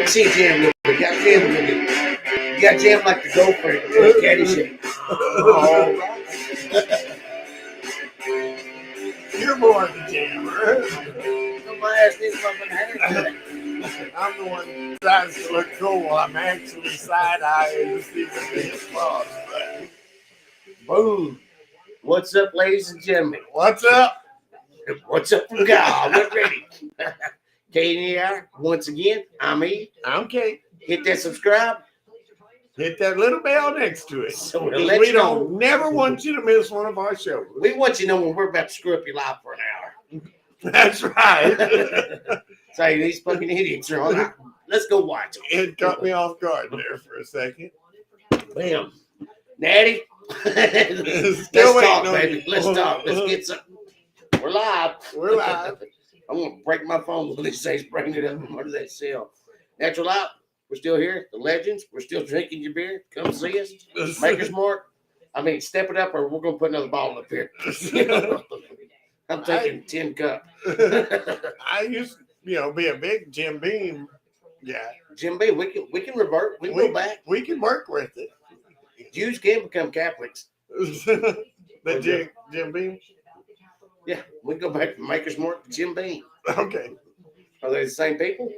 me see Jam a little bit. Got Jam a little bit. You got Jam like the gopher in the caddy shape. All right. You're more the jammer. My ass needs fucking hair. I'm the one who tries to look cool. I'm actually side-eyeing to see if it's false. Boom. What's up, ladies and gentlemen? What's up? What's up, God? We're ready. K&E Hour, once again, I'm E. I'm Kate. Hit that subscribe. Hit that little bell next to it. So we don't never want you to miss one of our shows. We want you to know when we're about to screw up your life for an hour. That's right. Say, these fucking idiots are on. Let's go watch them. It caught me off guard there for a second. Bam. Natty. Let's talk, baby. Let's talk. Let's get some. We're live. We're live. I'm going to break my phone when it says bring it up from under that cell. Natural Light. We're still here. The legends. We're still drinking your beer. Come see us. Maker's Mark. I mean, step it up or we're going to put another bottle up here. I'm taking 10 cup. I used to, be a big Jim Beam guy. Jim Beam, we can revert. We can go back. We can work with it. Jews can become Catholics. The Jim Beam? Yeah, we can go back from Maker's Mark to Jim Beam. Okay. Are they the same people?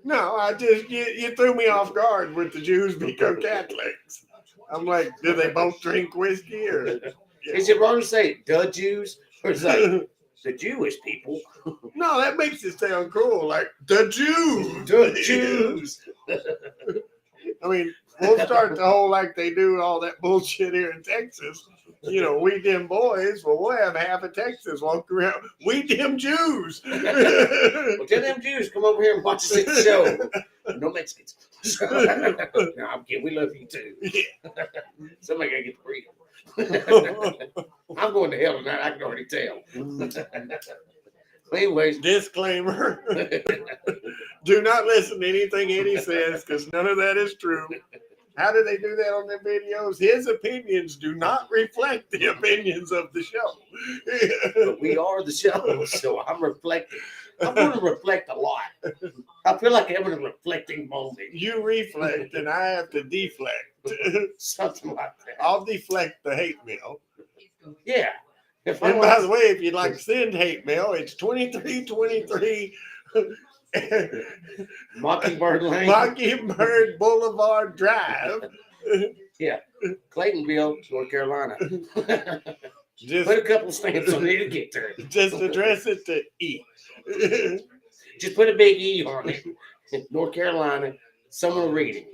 No, I just you threw me off guard with the Jews become Catholics. I'm like, do they both drink whiskey or? Is it wrong to say the Jews or is it the Jewish people? No, that makes it sound cool. Like the Jews. The Jews. I mean, we'll start the whole like they do all that bullshit here in Texas. We them boys. Well, we'll have half of Texas walk around. We them Jews. Well, tell them Jews come over here and watch us at the show. No Mexicans. No, I'm kidding. We love you too. Yeah. Somebody gotta get the freedom. I'm going to hell tonight. I can already tell. Anyways, disclaimer: do not listen to anything Eddie says because none of that is true. How do they do that on their videos? His opinions do not reflect the opinions of the show. But we are the show, so I'm reflecting. I'm going to reflect a lot. I feel like I'm in a reflecting moment. You reflect, and I have to deflect. Something like that. I'll deflect the hate mail. Yeah. And by the way, if you'd like to send hate mail, it's 2323 Mockingbird Lane. Mockingbird Boulevard Drive. Yeah. Claytonville, North Carolina. Just put a couple stamps on it to get there. Just address it to E. Just put a big E on it. North Carolina. Someone will read it.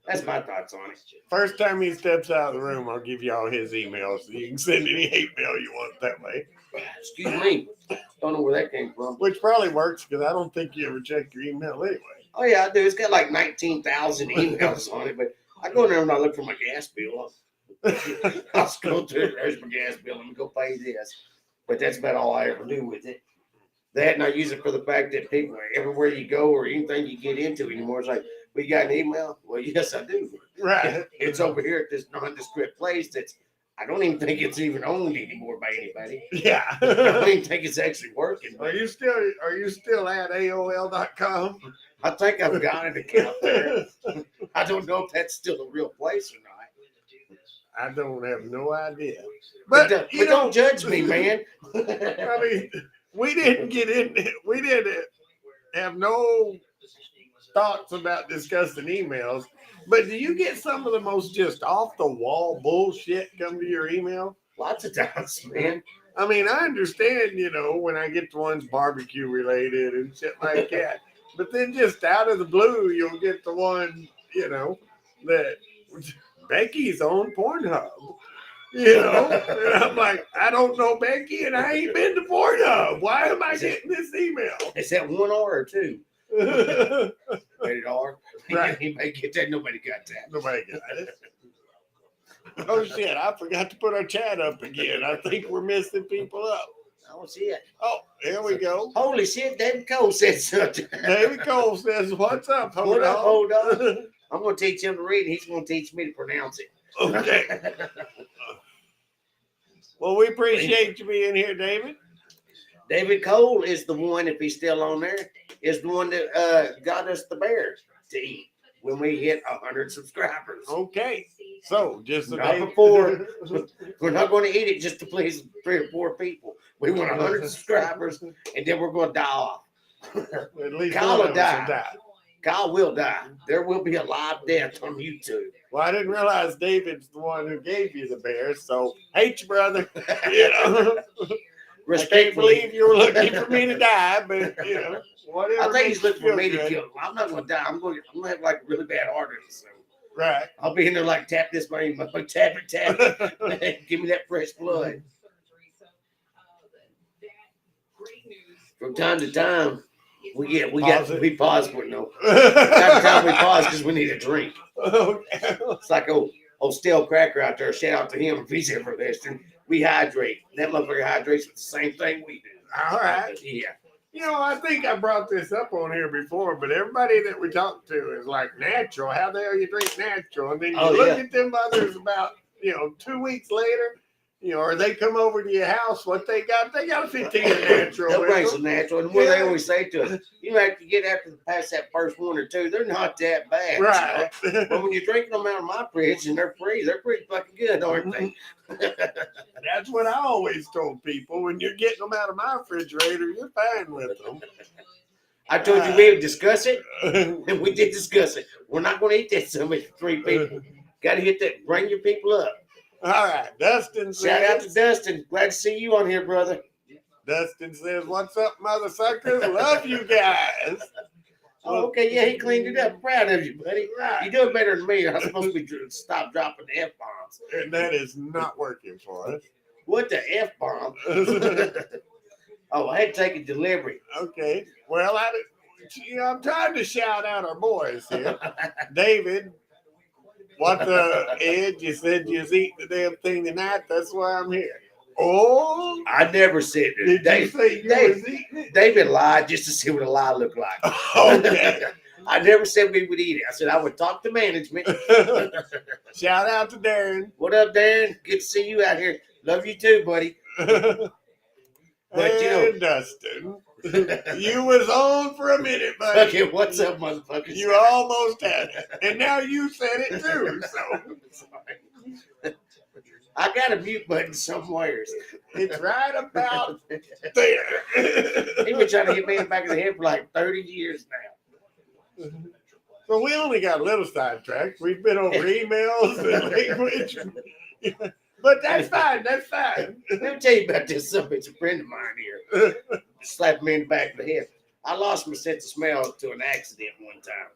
That's my thoughts on it. First time he steps out of the room, I'll give y'all his email so you can send any hate mail you want that way. Excuse me. Don't know where that came from. Which probably works because I don't think you ever check your email anyway. Oh, yeah, I do. It's got like 19,000 emails on it, but I go in there and I look for my gas bill. I'll scroll through it. There's my gas bill. Let me go pay this. But that's about all I ever do with it. That and I use it for the fact that people, everywhere you go or anything you get into anymore, it's like, we got an email? Well, yes, I do. Right. It's over here at this nondescript place that's, I don't even think it's even owned anymore by anybody. Yeah. I don't even think it's actually working. Are you still at AOL.com? I think I've got an account there. I don't know if that's still a real place or not. I don't have no idea. But don't judge me, man. I mean, we didn't have no thoughts about discussing emails, but do you get some of the most just off the wall bullshit come to your email? Lots of times, man. I mean, I understand, when I get the ones barbecue related and shit like that, but then just out of the blue, you'll get the one, that Becky's on Pornhub. And I'm like, I don't know Becky, and I ain't been to Pornhub. Why am I getting this email? Is that one R or two? Rated R. Right. He may get that. Nobody got that. Nobody got it. Oh shit! I forgot to put our chat up again. I think we're missing people up. Oh shit! Oh, here we go. Holy shit! David Cole said something. David Cole says, "What's up? Hold on. I'm going to teach him to read, and he's going to teach me to pronounce it." Okay. Well, we appreciate you being here, David. David Cole is the one, if he's still on there, is the one that got us the bear to eat when we hit 100 subscribers. Okay. So just the Not day before. We're not going to eat it just to please 3 or 4 people. We want 100 subscribers, and then we're going to die off. At least Kyle one will of us will die. die. Kyle will die. There will be a live death on YouTube. Well, I didn't realize David's the one who gave you the bear, so hate you, brother. You know, I can't Respectfully, believe you were looking for me to die, but you know, whatever. I think he's makes you looking for me feel to good. kill him. I'm not going to die. I'm going to have like a really bad heart episode. Right. I'll be in there like tap this money, tap it. Give me that fresh blood. From time to time, we pause for no. Time to time we pause because we need a drink. Okay. It's like old Stale Cracker out there. Shout out to him if he's ever listening. We hydrate. That motherfucker hydrates with the same thing we do. All right. Yeah. You know, I think I brought this up on here before, but everybody that we talk to is like natural. How the hell you drink natural? And then you look at them others about, 2 weeks later, or they come over to your house, what they got a 15 natural. They'll bring some natural. And what they always say to us, you have to get past that first 1 or 2. They're not that bad. Right. But when you're drinking them out of my fridge and they're free, they're pretty fucking good, aren't they? That's what I always told people. When you're getting them out of my refrigerator, you're fine with them. I told you we would discuss it, and we did discuss it. We're not going to eat that so much for 3 people. Got to hit that. Bring your people up. All right, Dustin says. Shout out to Dustin. Glad to see you on here, brother. Dustin says, "What's up, mother suckers? Love you guys." Oh, okay, yeah, he cleaned it up. Proud of you, buddy. Right. You do it better than me. I'm supposed to be stop dropping the F-bombs. And that is not working for us. What the F-bomb? Oh, I had to take a delivery. Okay. Well, I'm trying to shout out our boys here. David, what the Ed? You said you was eating the damn thing tonight. That's why I'm here. Oh, I never said it. Did you say you was eating it? David lied just to see what a lie looked like. Okay. I never said we would eat it. I said I would talk to management. Shout out to Darren. What up, Darren? Good to see you out here. Love you too, buddy. But and Dustin, you was on for a minute, buddy. Okay, what's up, motherfuckers? You almost had it, and now you said it too. So I got a mute button somewhere. it's right about there. He been trying to hit me in the back of the head for like 30 years now. So we only got a little sidetracked. We've been over emails and language. But that's fine. That's fine. Let me tell you about this. It's a friend of mine here. Slapped me in the back of the head. I lost my sense of smell to an accident one time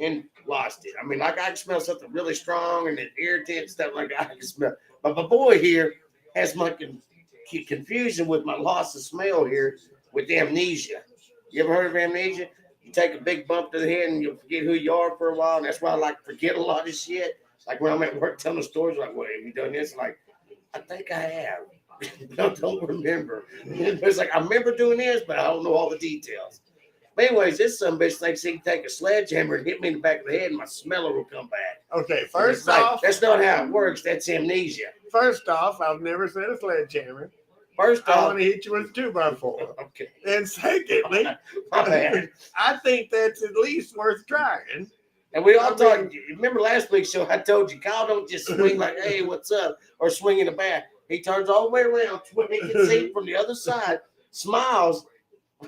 and lost it. I mean, like I can smell something really strong and it irritates stuff like I can smell. But my boy here has my confusion with my loss of smell here with amnesia. You ever heard of amnesia? You take a big bump to the head and you'll forget who you are for a while. And that's why I like to forget a lot of shit. Like when I'm at work telling stories, like, "Well, have you done this?" Like, I think I have. I don't remember. It's like I remember doing this, but I don't know all the details. But anyways, this son bitch thinks he can take a sledgehammer and hit me in the back of the head, and my smeller will come back. Okay, first off, that's not how it works. That's amnesia. First off, I've never said a sledgehammer. First I off, want to hit you with a 2x4. Okay. And secondly, My bad. I think that's at least worth trying. And we all talked. Remember last week's show? I told you, Kyle don't just swing like, "Hey, what's up?" or swing in the back. He turns all the way around, when he can see from the other side, smiles,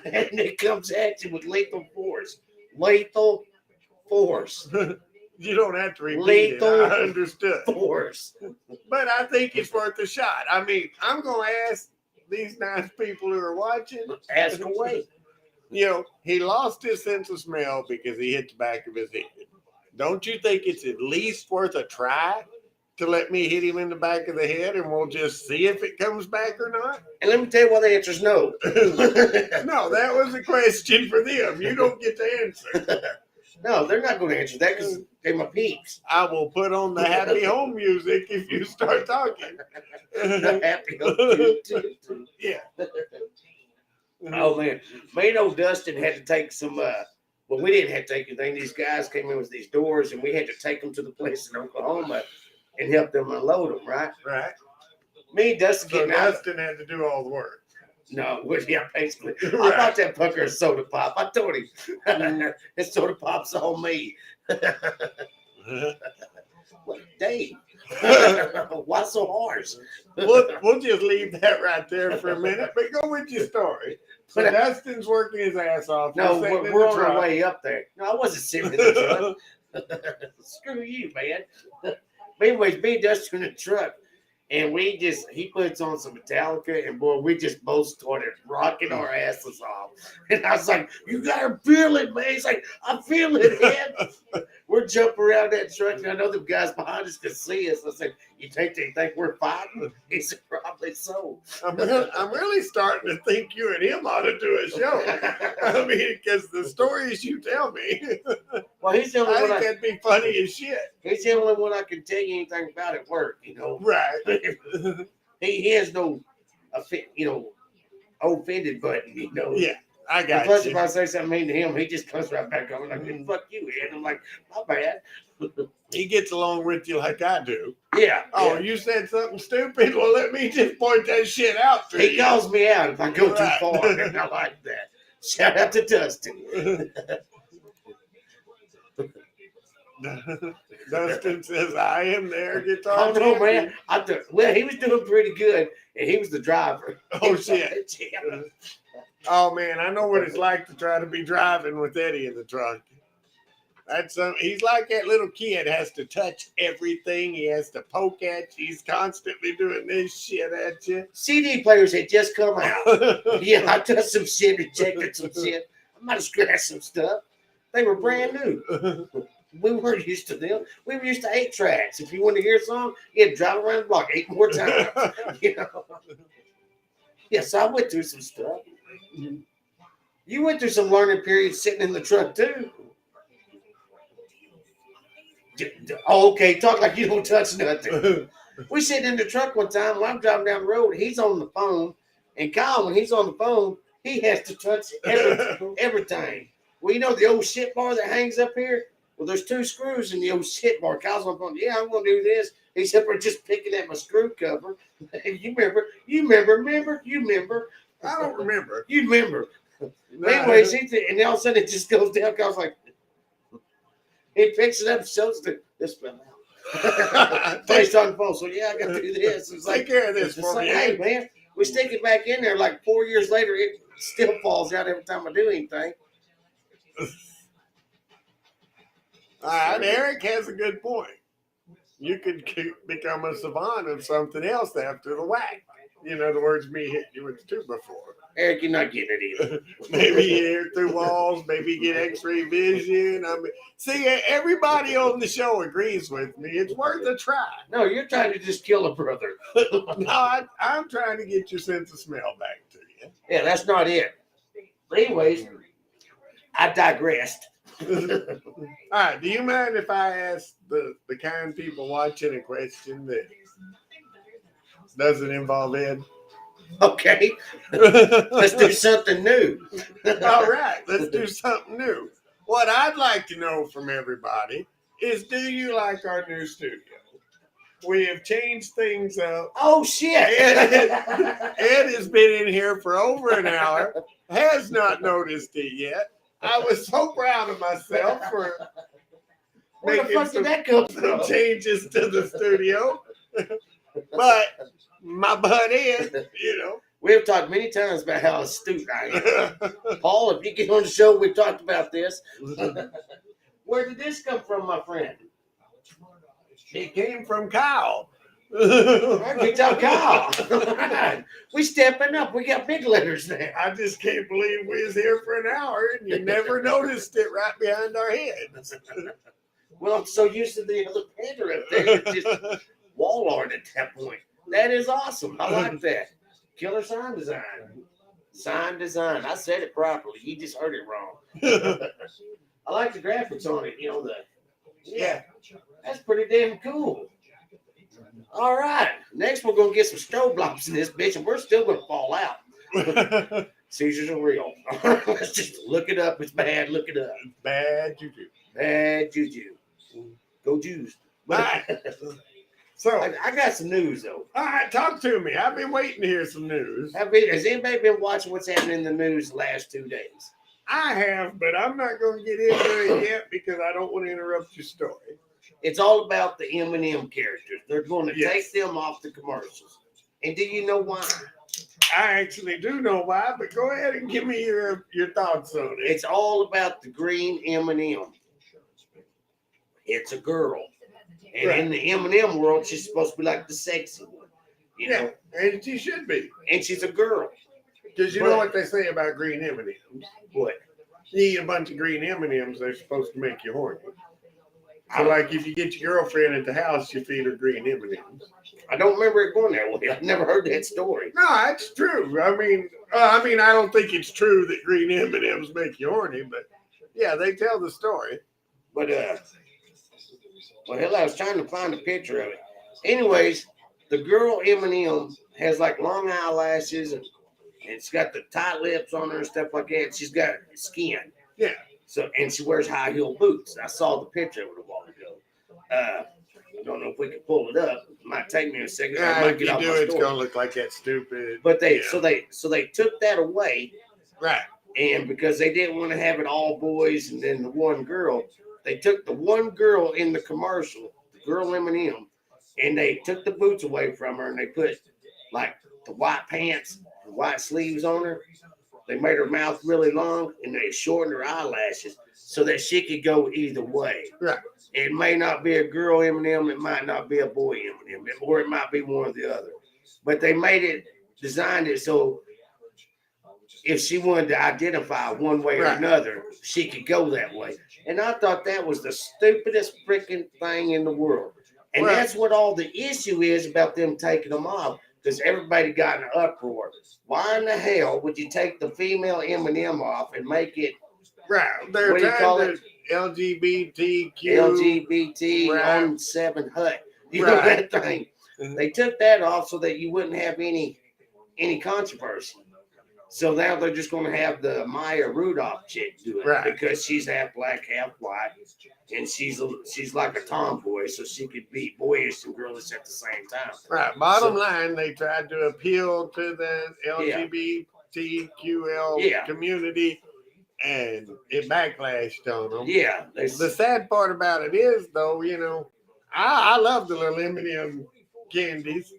and it comes at you with lethal force. Lethal force. You don't have to repeat Lethal it. I understood. Force. But I think it's worth a shot. I mean, I'm going to ask these nice people who are watching. Ask away. He lost his sense of smell because he hit the back of his head. Don't you think it's at least worth a try to let me hit him in the back of the head and we'll just see if it comes back or not? And let me tell you why the answer is no. No, that was a question for them. You don't get to answer. No, they're not going to answer that because they're my peeps. I will put on the happy home music if you start talking. The happy home. Yeah. Oh, man. Me old Dustin had to take some, well, we didn't have to take anything. These guys came in with these doors, and we had to take them to the place in Oklahoma and help them unload them, right? Right. Me and Dustin So getting out. Dustin had to do all the work. No, well, yeah, basically. I Right. bought that fucker a soda pop. I told him, Mm. that soda pop's on me. What, Dave? Why so harsh? We'll just leave that right there for a minute, but go with your story. So But Dustin's working his ass off. no, You're sitting in we're the on our truck. way up there. No, I wasn't sitting in the truck. Screw you, man. But anyways, me and Dustin in the truck, and he puts on some Metallica, and boy, we just both started rocking our asses off. And I was like, "You gotta feel it, man." He's like, "I feel it, man." We're jumping around that truck, and I know the guys behind us can see us. I said, "You think they think we're fighting?" He said, "Probably so." I'm really starting to think you and him ought to do a show. I mean, because the stories you tell me, Well, he's the only I one. think that'd be funny as shit. He's the only one I can tell you anything about at work. You know, Right. he has no, offended button. You know. Yeah, I And got plus, you. if I say something mean to him, he just comes right back on like, "Fuck you," and I'm like, "My bad." He gets along with you like I do. Yeah. Oh, yeah. you said something stupid? Well, let me just point that shit out to He you. calls me out if I go too Right. far, and I like that. Shout out to Dustin. Dustin says, I am their guitar Oh no, champion. man! Well, he was doing pretty good, and he was the driver. Oh, shit. Yeah. Oh, man, I know what it's like to try to be driving with Eddie in the truck. He's like that little kid, has to touch everything. He has to poke at you. He's constantly doing this shit at you. CD players had just come out. Yeah, I touched some shit and checked some shit. I might have scratched some stuff. They were brand new. We weren't used to them. We were used to 8 tracks. If you wanted to hear a song, you had to drive around the block 8 more times. You know. Yeah, so I went through some stuff. You went through some learning periods sitting in the truck too. Oh, okay, talk like you don't touch nothing. We sitting in the truck one time while I'm driving down the road. He's on the phone, and Kyle, when he's on the phone, he has to touch everything. Well, you know the old shit bar that hangs up here? Well, there's 2 screws in the old shit bar. Kyle's on the phone. Yeah, I'm gonna do this. He's up there just picking at my screw cover. You remember? I don't remember. You remember? No. Anyways, and all of a sudden it just goes down. Kyle's like, he picks it up, shows this fell out. Placed on the phone. So yeah, I got to do this. It's Take like, care of this it's for like, me. hey man, we stick it back in there. Like 4 years later, it still falls out every time I do anything. All right, Eric has a good point. You could become a savant of something else after the whack. In other words, me hitting you with the 2x4. Eric, you're not getting it either. Maybe you hear through walls, maybe get X-ray vision. I mean, see, everybody on the show agrees with me. It's worth a try. No, you're trying to just kill a brother. No, I'm trying to get your sense of smell back to you. Yeah, that's not it. Anyways, I digressed. All right, do you mind if I ask the kind people watching a question that doesn't involve Ed? Okay, let's do something new. All right, let's do something new. What I'd like to know from everybody is, do you like our new studio? We have changed things up. Oh shit! Ed has been in here for over an hour, has not noticed it yet. I was so proud of myself for Where the making fuck did that come from? some changes to the studio. But my bud Ed, We've talked many times about how astute I am. Paul, if you get on the show, we've talked about this. Where did this come from, my friend? It came from Kyle. Good job, Kyle. We stepping up. We got big letters now. I just can't believe we was here for an hour and you never noticed it right behind our heads. Well, I'm so used to the other painter up there. Just wall art at that point. That is awesome. I like that. Killer sign design. Sign design. I said it properly. You just heard it wrong. I like the graphics on it. Yeah, that's pretty damn cool. All right. Next, we're going to get some strobe lights in this bitch, and we're still going to fall out. Seizures are real. Let's just look it up. It's bad. Look it up. Bad juju. Bad juju. Go Jews. Right. So, I got some news though. all right, talk to me. I've been waiting to hear some news. Has anybody been watching what's happening in the news the last 2 days? I have, but I'm not going to get into it yet because I don't want to interrupt your story. It's all about the M&M characters. They're going to Yes. take them off the commercials. And do you know why? I actually do know why, but go ahead and give me your thoughts on it. It's all about the green M&M. It's a girl. And in the M&M world, she's supposed to be like the sexy one. You know? And she should be. And she's a girl. Because you know what they say about green M&Ms? What? You eat a bunch of green M&Ms, they're supposed to make you horny. So, like, if you get your girlfriend at the house, you feed her green M&Ms. I don't remember it going that way. I've never heard that story. No, that's true. I mean, I don't think it's true that green M&Ms make you horny, but yeah, they tell the story. But well, hell, I was trying to find a picture of it. Anyways, the girl M&M has like long eyelashes and it's got the tight lips on her and stuff like that. She's got skin. Yeah. So and she wears high heel boots. I saw the picture of it a while ago. I don't know if we can pull it up. It might take me a second. I might If you do, it's gonna look like that stupid. But they took that away, right? And because they didn't want to have it all boys and then the one girl, they took the one girl in the commercial, the girl M&M, and they took the boots away from her and they put like the white pants, the white sleeves on her. They made her mouth really long and they shortened her eyelashes so that she could go either way. Right. It may not be a girl M&M, it might not be a boy M&M, or it might be one or the other. But they designed it so if she wanted to identify one way or another, she could go that way. And I thought that was the stupidest freaking thing in the world. And that's what all the issue is about them taking them off, because everybody got in an uproar. Why in the hell would you take the female M&M off and make it They're what do you call it? LGBTQ. LGBT on 7 hut. You know that thing. They took that off so that you wouldn't have any controversy. So now they're just going to have the Maya Rudolph chick do it because she's half black, half white, and she's like a tomboy, so she could be boyish and girlish at the same time. Right. Bottom line, they tried to appeal to the LGBTQL community, and it backlashed on them. Yeah. The sad part about it is, though, you know, I love the little M&M candies.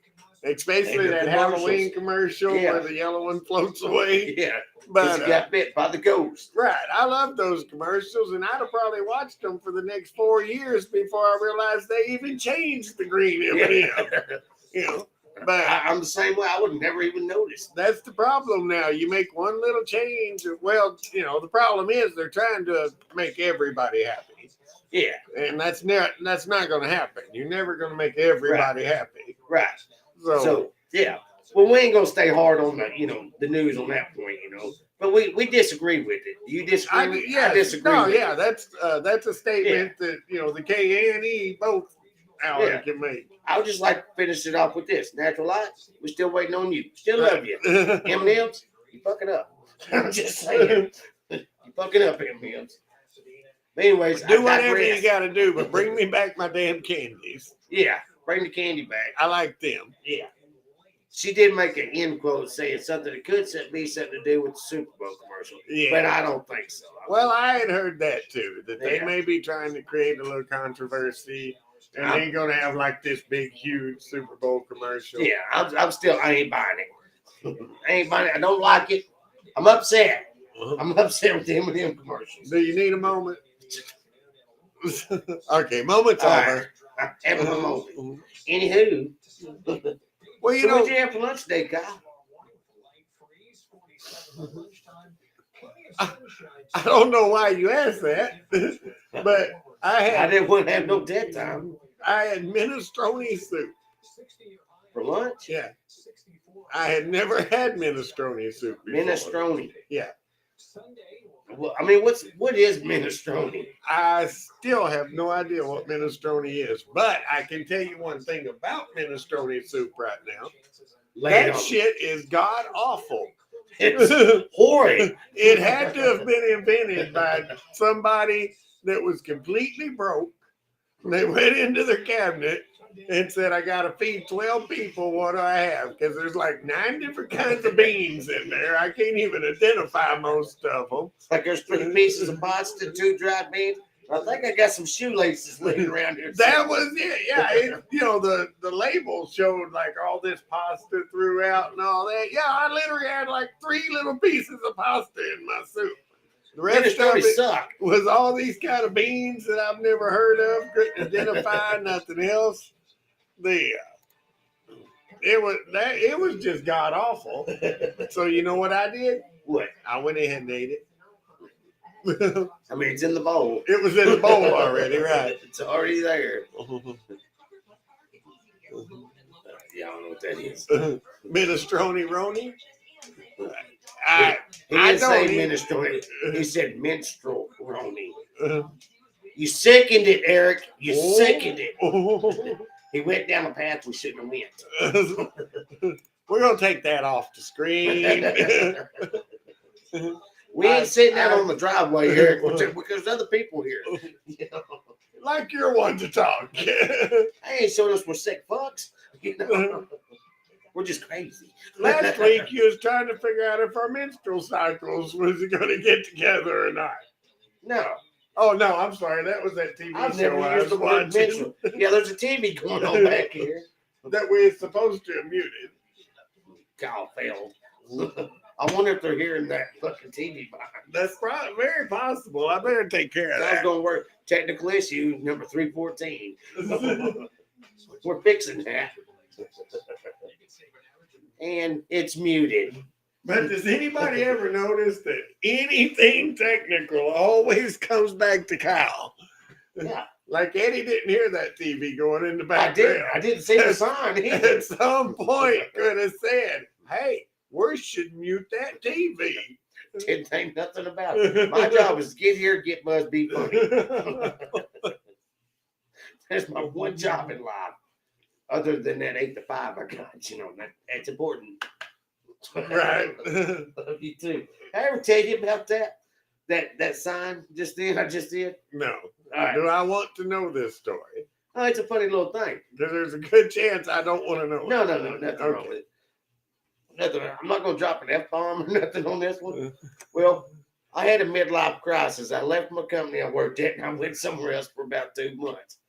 Especially that Halloween commercial where the yellow one floats away. Yeah, but he got bit by the ghost. Right. I love those commercials, and I'd have probably watched them for the next 4 years before I realized they even changed the green M&M. You know, but I'm the same way. I would never even notice. That's the problem now. You make one little change. Well, you know, the problem is they're trying to make everybody happy. Yeah, and that's not going to happen. You're never going to make everybody happy. Right. So yeah, well, we ain't gonna stay hard on the news on that point, But we disagree with it. You disagree? I disagree. No, that's a statement that the K&E both can make. I would just like to finish it off with this: Natural Light, we're still waiting on you. Still love you. M&Ms, you fucking up. I'm just saying, you fucking up, M&Ms. Anyways, do whatever you got to do, but bring me back my damn candies. Yeah. Bring the candy back. I like them. Yeah. She did make an end quote saying something that could be something to do with the Super Bowl commercial. Yeah. But I don't think so. Well, I had heard that too, that they may be trying to create a little controversy and they're going to have like this big, huge Super Bowl commercial. Yeah, I ain't buying it. I ain't buying it. I don't like it. I'm upset. I'm upset with the M&M commercials. Do you need a moment? Okay, moment's over. Having a moment. Anywho, well, what'd you have for lunch today, Kyle? I don't know why you asked that, but I didn't want to have no dead time. I had minestrone soup for lunch. Yeah, I had never had minestrone soup before. Minestrone. Yeah. Well, I mean, what is minestrone? I still have no idea what minestrone is, but I can tell you one thing about minestrone soup right now. That shit is god awful. It's horrid. It had to have been invented by somebody that was completely broke. They went into their cabinet and said, I got to feed 12 people. What do I have? Because there's like 9 different kinds of beans in there. I can't even identify most of them. Like there's 3 pieces of pasta, 2 dried beans. I think I got some shoelaces laying around here. That was it. Yeah, the label showed like all this pasta throughout and all that. Yeah, I literally had like 3 little pieces of pasta in my soup. The rest of it was all these kind of beans that I've never heard of. Couldn't identify nothing else. It was just god awful. So you know what I did? What? I went ahead and ate it. I mean, it's in the bowl. It was in the bowl already, right? It's already there. Yeah, I don't know what that is. Minestrone Roni? He didn't say minestrone. He said minstrel Roni. You sickened it, Eric. You sickened it. He went down a path we shouldn't have went. We're going to take that off the screen. We ain't sitting out on the driveway, Eric, because there's other people here. You know? Like you're one to talk. I ain't showing us we're sick fucks. You know? We're just crazy. Last week, you was trying to figure out if our menstrual cycles was going to get together or not. No. Oh, no, I'm sorry. That was that TV I've show never used the word menstrual. Yeah, there's a TV going on back here. That we're supposed to have muted. God failed. I wonder if they're hearing that fucking TV behind. That's probably very possible. I better take care of that. That's going to work. Technical issue number 314. We're fixing that. And it's muted. But does anybody ever notice that anything technical always comes back to Kyle? Yeah. Like Eddie didn't hear that TV going in the background. I didn't see the sign either. At some point could have said, hey, we should mute that TV. Didn't think nothing about it. My job is to get here, get buzz, be funny. That's my one job in life. Other than that 8 to 5 I got, you know, that's important. Right. Love you too. I ever tell you about that sign just then? I just did. No. Right. Do I want to know this story? Oh, it's a funny little thing. Because there's a good chance I don't want to know. No, nothing wrong with it. Nothing. I'm not going to drop an F-bomb or nothing on this one. Well, I had a midlife crisis. I left my company I worked at, and I went somewhere else for about 2 months.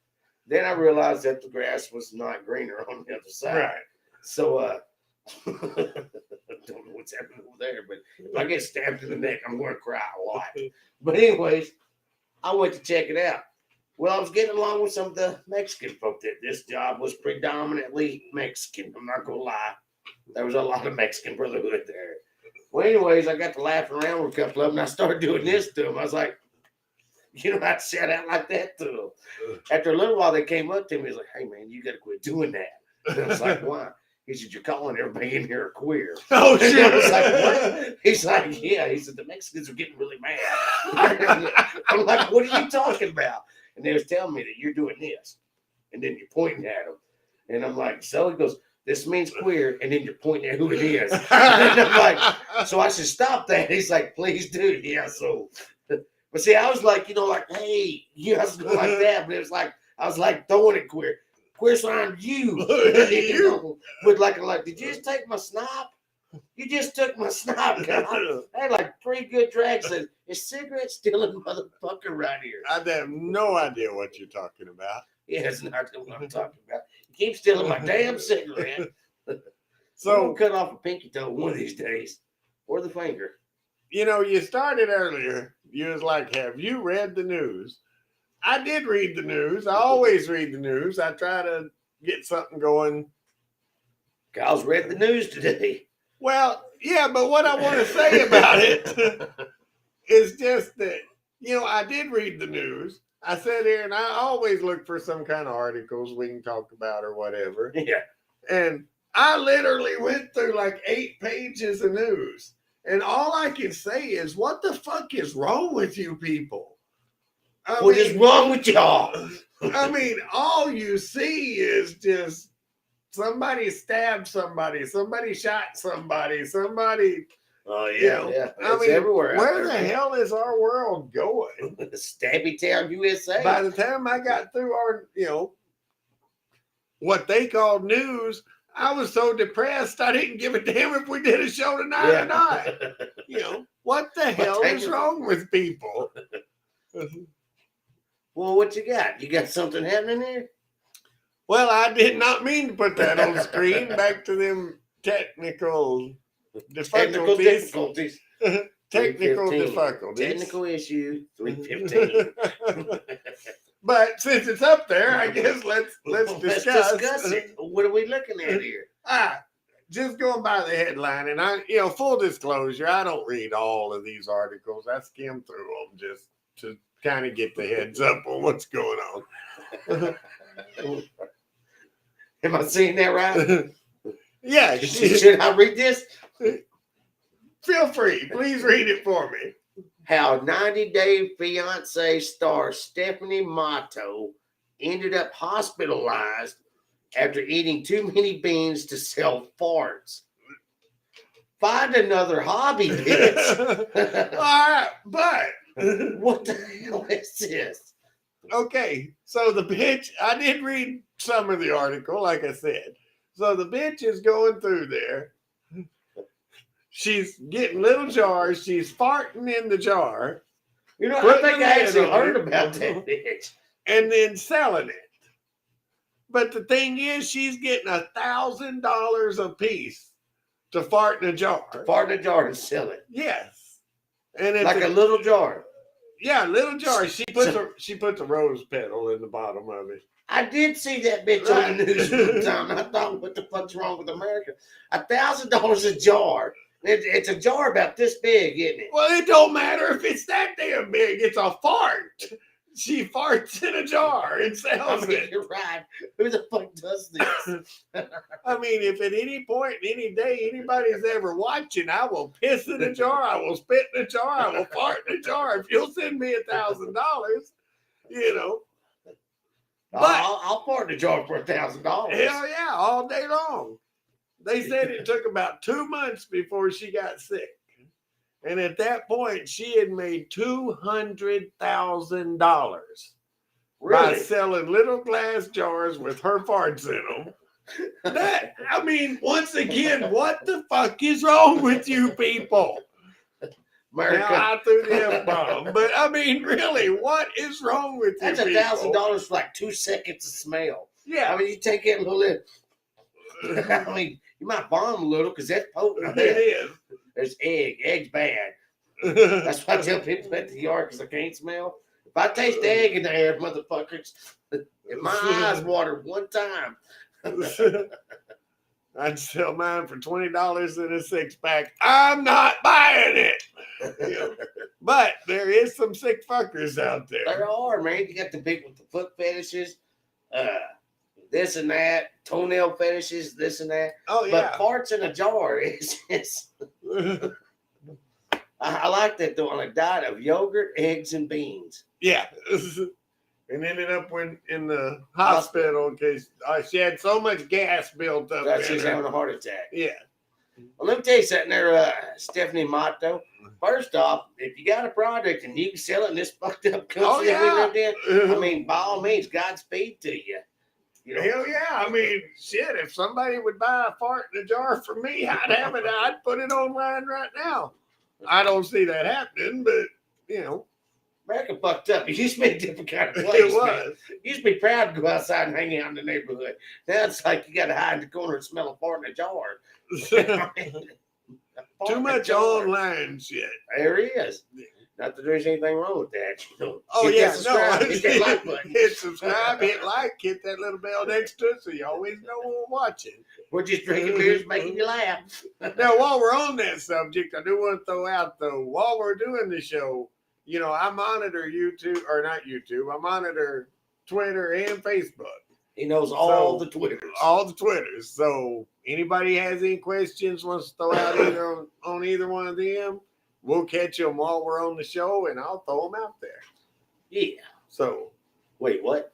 Then I realized that the grass was not greener on the other side. Right. So, I don't know what's happening over there, but if I get stabbed in the neck, I'm going to cry a lot. But anyways, I went to check it out. Well, I was getting along with some of the Mexican folk. That this job was predominantly Mexican. I'm not going to lie. There was a lot of Mexican brotherhood there. Well, anyways, I got to laughing around with a couple of them, and I started doing this to them. I was like, you know, I'd shout out like that to them. After a little while, they came up to me. He's like, hey, man, you got to quit doing that. And I was like, why? He said, you're calling everybody in here a queer. Oh, shit. shit. I was like, what? He's like, yeah. He said, the Mexicans are getting really mad. I'm like, what are you talking about? And they was telling me that you're doing this. And then you're pointing at them. And I'm like, so? He goes, this means queer, and then you're pointing at who it is. And I'm like, so I should stop that. He's like, please do. Yeah, so. But see, I was like, you know, like, hey, you know, I was going like that. But it was like, I was like throwing it queer. Queer sign you. You know, but like, did you just take my snap? You just took my snap. I had like 3 good drags. And is cigarette stealing motherfucker right here? I have no idea what you're talking about. Yeah, that's not what I'm talking about. You keep stealing my damn cigarette. So cut off a pinky toe one of these days. Or the finger. You know, you started earlier. You was like, have you read the news? I did read the news. I always read the news. I try to get something going. Kyle's read the news today. Well, yeah, but what I want to say about it is just that, you know, I did read the news. I sat here and I always look for some kind of articles we can talk about or whatever. Yeah. And I literally went through like 8 pages of news. And all I can say is, what the fuck is wrong with you people? What is wrong with y'all? I mean, all you see is just somebody stabbed somebody, somebody shot somebody, somebody. Oh, yeah, you know, yeah. I mean, everywhere. Where the hell is our world going? Stabby Town, USA. By the time I got through our, you know, what they called news, I was so depressed I didn't give a damn if we did a show tonight or not. You know, what the hell is wrong with people? Well, what you got? You got something happening there? Well, I did not mean to put that on the screen. Back to them technical difficulties. Technical difficulties. Technical issue 315. But since it's up there, I guess let's discuss it. What are we looking at here? Just going by the headline, and full disclosure, I don't read all of these articles. I skim through them just to kind of get the heads up on what's going on. Am I seeing that right? Yeah. Should I read this? Feel free. Please read it for me. How 90 Day Fiancé star Stephanie Matto ended up hospitalized after eating too many beans to sell farts. Find another hobby, bitch. All right, but what the hell is this? Okay, so the bitch, I did read some of the article, like I said. So the bitch is going through there. She's getting little jars. She's farting in the jar. You know, I think I actually heard about that bitch. And then selling it. But the thing is, she's getting $1,000 a piece to fart in a jar. To fart in a jar and sell it. Yes. And it's like a little jar. Yeah, little jar. She puts a rose petal in the bottom of it. I did see that bitch on the news one time. I thought, what the fuck's wrong with America? $1,000 a jar. It's a jar about this big, isn't it? Well, it don't matter if it's that damn big. It's a fart. She farts in a jar and sells it. You're right. Who the fuck does this? I mean, if at any point, any day, anybody's ever watching, I will piss in a jar. I will spit in a jar. I will fart in a jar. If you'll send me $1,000, But I'll fart in a jar for $1,000. Hell yeah, all day long. They said it took about 2 months before she got sick. And at that point, she had made $200,000 by selling little glass jars with her farts in them. Once again, what the fuck is wrong with you people? America. Now, I threw the F-bomb. But really, what is wrong with you people? That's $1,000 for like 2 seconds of smell. Yeah. You take it a little bit. You might bomb a little because that's potent. It is. There's egg. Egg's bad. That's why I tell people at the yard because I can't smell. If I taste egg in the air, motherfuckers, if my eyes water one time. I'd sell mine for $20 in a 6-pack. I'm not buying it. But there is some sick fuckers out there. There are, man. You got the big with the foot fetishes, this and that, toenail fetishes, this and that. Oh, yeah. But farts in a jar is I like that though, on a diet of yogurt, eggs, and beans. Yeah. And ended up in the hospital because she had so much gas built up. That she's having a heart attack. Yeah. Well, let me tell you something there, Stephanie Matto. First off, if you got a product and you can sell it in this fucked up country that we lived in, by all means, Godspeed to you. Hell yeah. Shit, if somebody would buy a fart in a jar for me, I'd have it. I'd put it online right now. I don't see that happening, but, America fucked up. It used to be a different kind of place. It was. Man. It used to be proud to go outside and hang out in the neighborhood. Now it's like you got to hide in the corner and smell a fart in a jar. Too much online shit. There is. Not that there's anything wrong with that. Oh, yeah. Hit that like button. Hit subscribe, hit like, hit that little bell next to it so you always know when we're watching. We're just drinking beers making you laugh. Now, while we're on that subject, I do want to throw out, though, while we're doing the show, I monitor YouTube, or not YouTube, I monitor Twitter and Facebook. He knows all the Twitters. All the Twitters. So anybody has any questions, wants to throw out either on either one of them, we'll catch them while we're on the show, and I'll throw them out there. Yeah. So. Wait, what?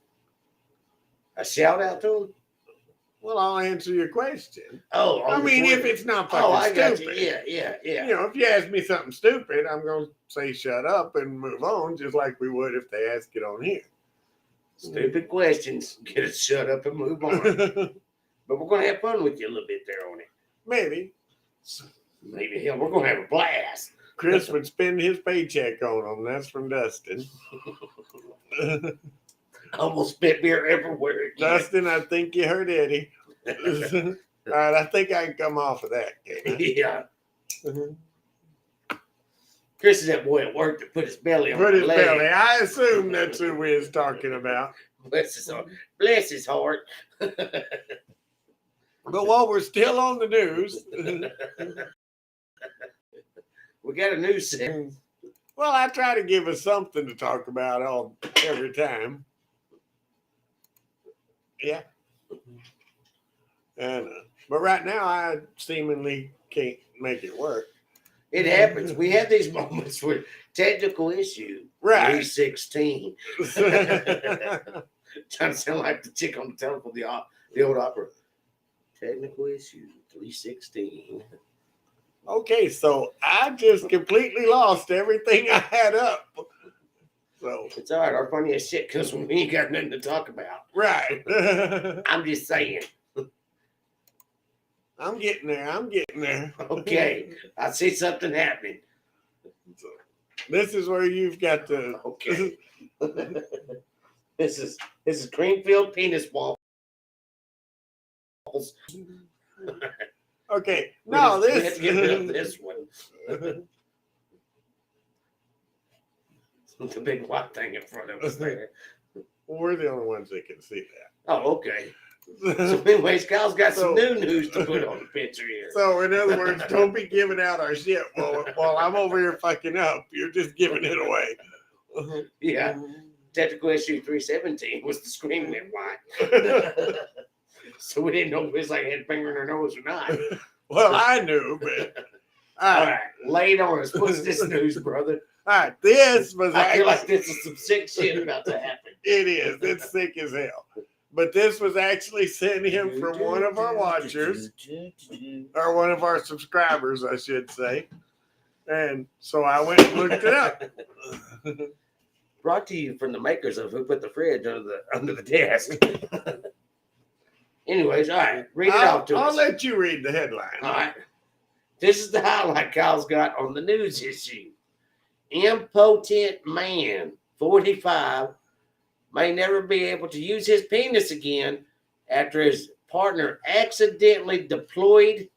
A shout out to them? Well, I'll answer your question. Oh, if it's not fucking stupid. Yeah. If you ask me something stupid, I'm going to say shut up and move on, just like we would if they ask it on here. Stupid questions. Get it shut up and move on. But we're going to have fun with you a little bit there on it. Maybe. Maybe hell, we're going to have a blast. Chris would spend his paycheck on them. That's from Dustin. I almost spit beer everywhere. Again. Dustin, I think you heard Eddie. All right, I think I can come off of that. Yeah. Chris is that boy at work that put his belly on Put his leg. belly. I assume that's who we was talking about. Bless his heart. Bless his heart. But while we're still on the news, We got a news segment. well, I try to give us something to talk about every time. Yeah. And but right now, I seemingly can't make it work. It happens. We have these moments with technical issue. Right. 316. Trying to sound like the chick on the telephone, the old opera. Technical issue 316. Okay, so I just completely lost everything I had up. So It's all right. Our funniest shit comes when we ain't got nothing to talk about. right. I'm just saying. I'm getting there. Okay. I see something happening. So, this is where you've got to. Okay. This is Creamfield penis waffles. Okay. No, We have this. to get rid of this one. The big white thing in front of us there. We're the only ones that can see Oh, okay. that. So, anyways, Kyle's got some So- new news to put on the picture here. So, in other words, don't be giving out our shit while I'm over here fucking up. You're just giving it away. Yeah. Technical issue 317 was the screaming at white. So we didn't know if it was like had finger in her nose or not. Well, I knew, but All right, lay it on us. What's this news, brother? all right. This was I feel like actually, this is some sick shit about to happen. it is. It's sick as hell. But this was actually sent in from one of our watchers, or one of our subscribers, I should say. And so I went and looked it up. Brought to you from the makers of Who Put the Fridge under the desk. Anyways, all right, read it off to I'll us. let you read the headline. All right. This is the highlight Kyle's got on the news issue. Impotent man, 45, may never be able to use his penis again after his partner accidentally deployed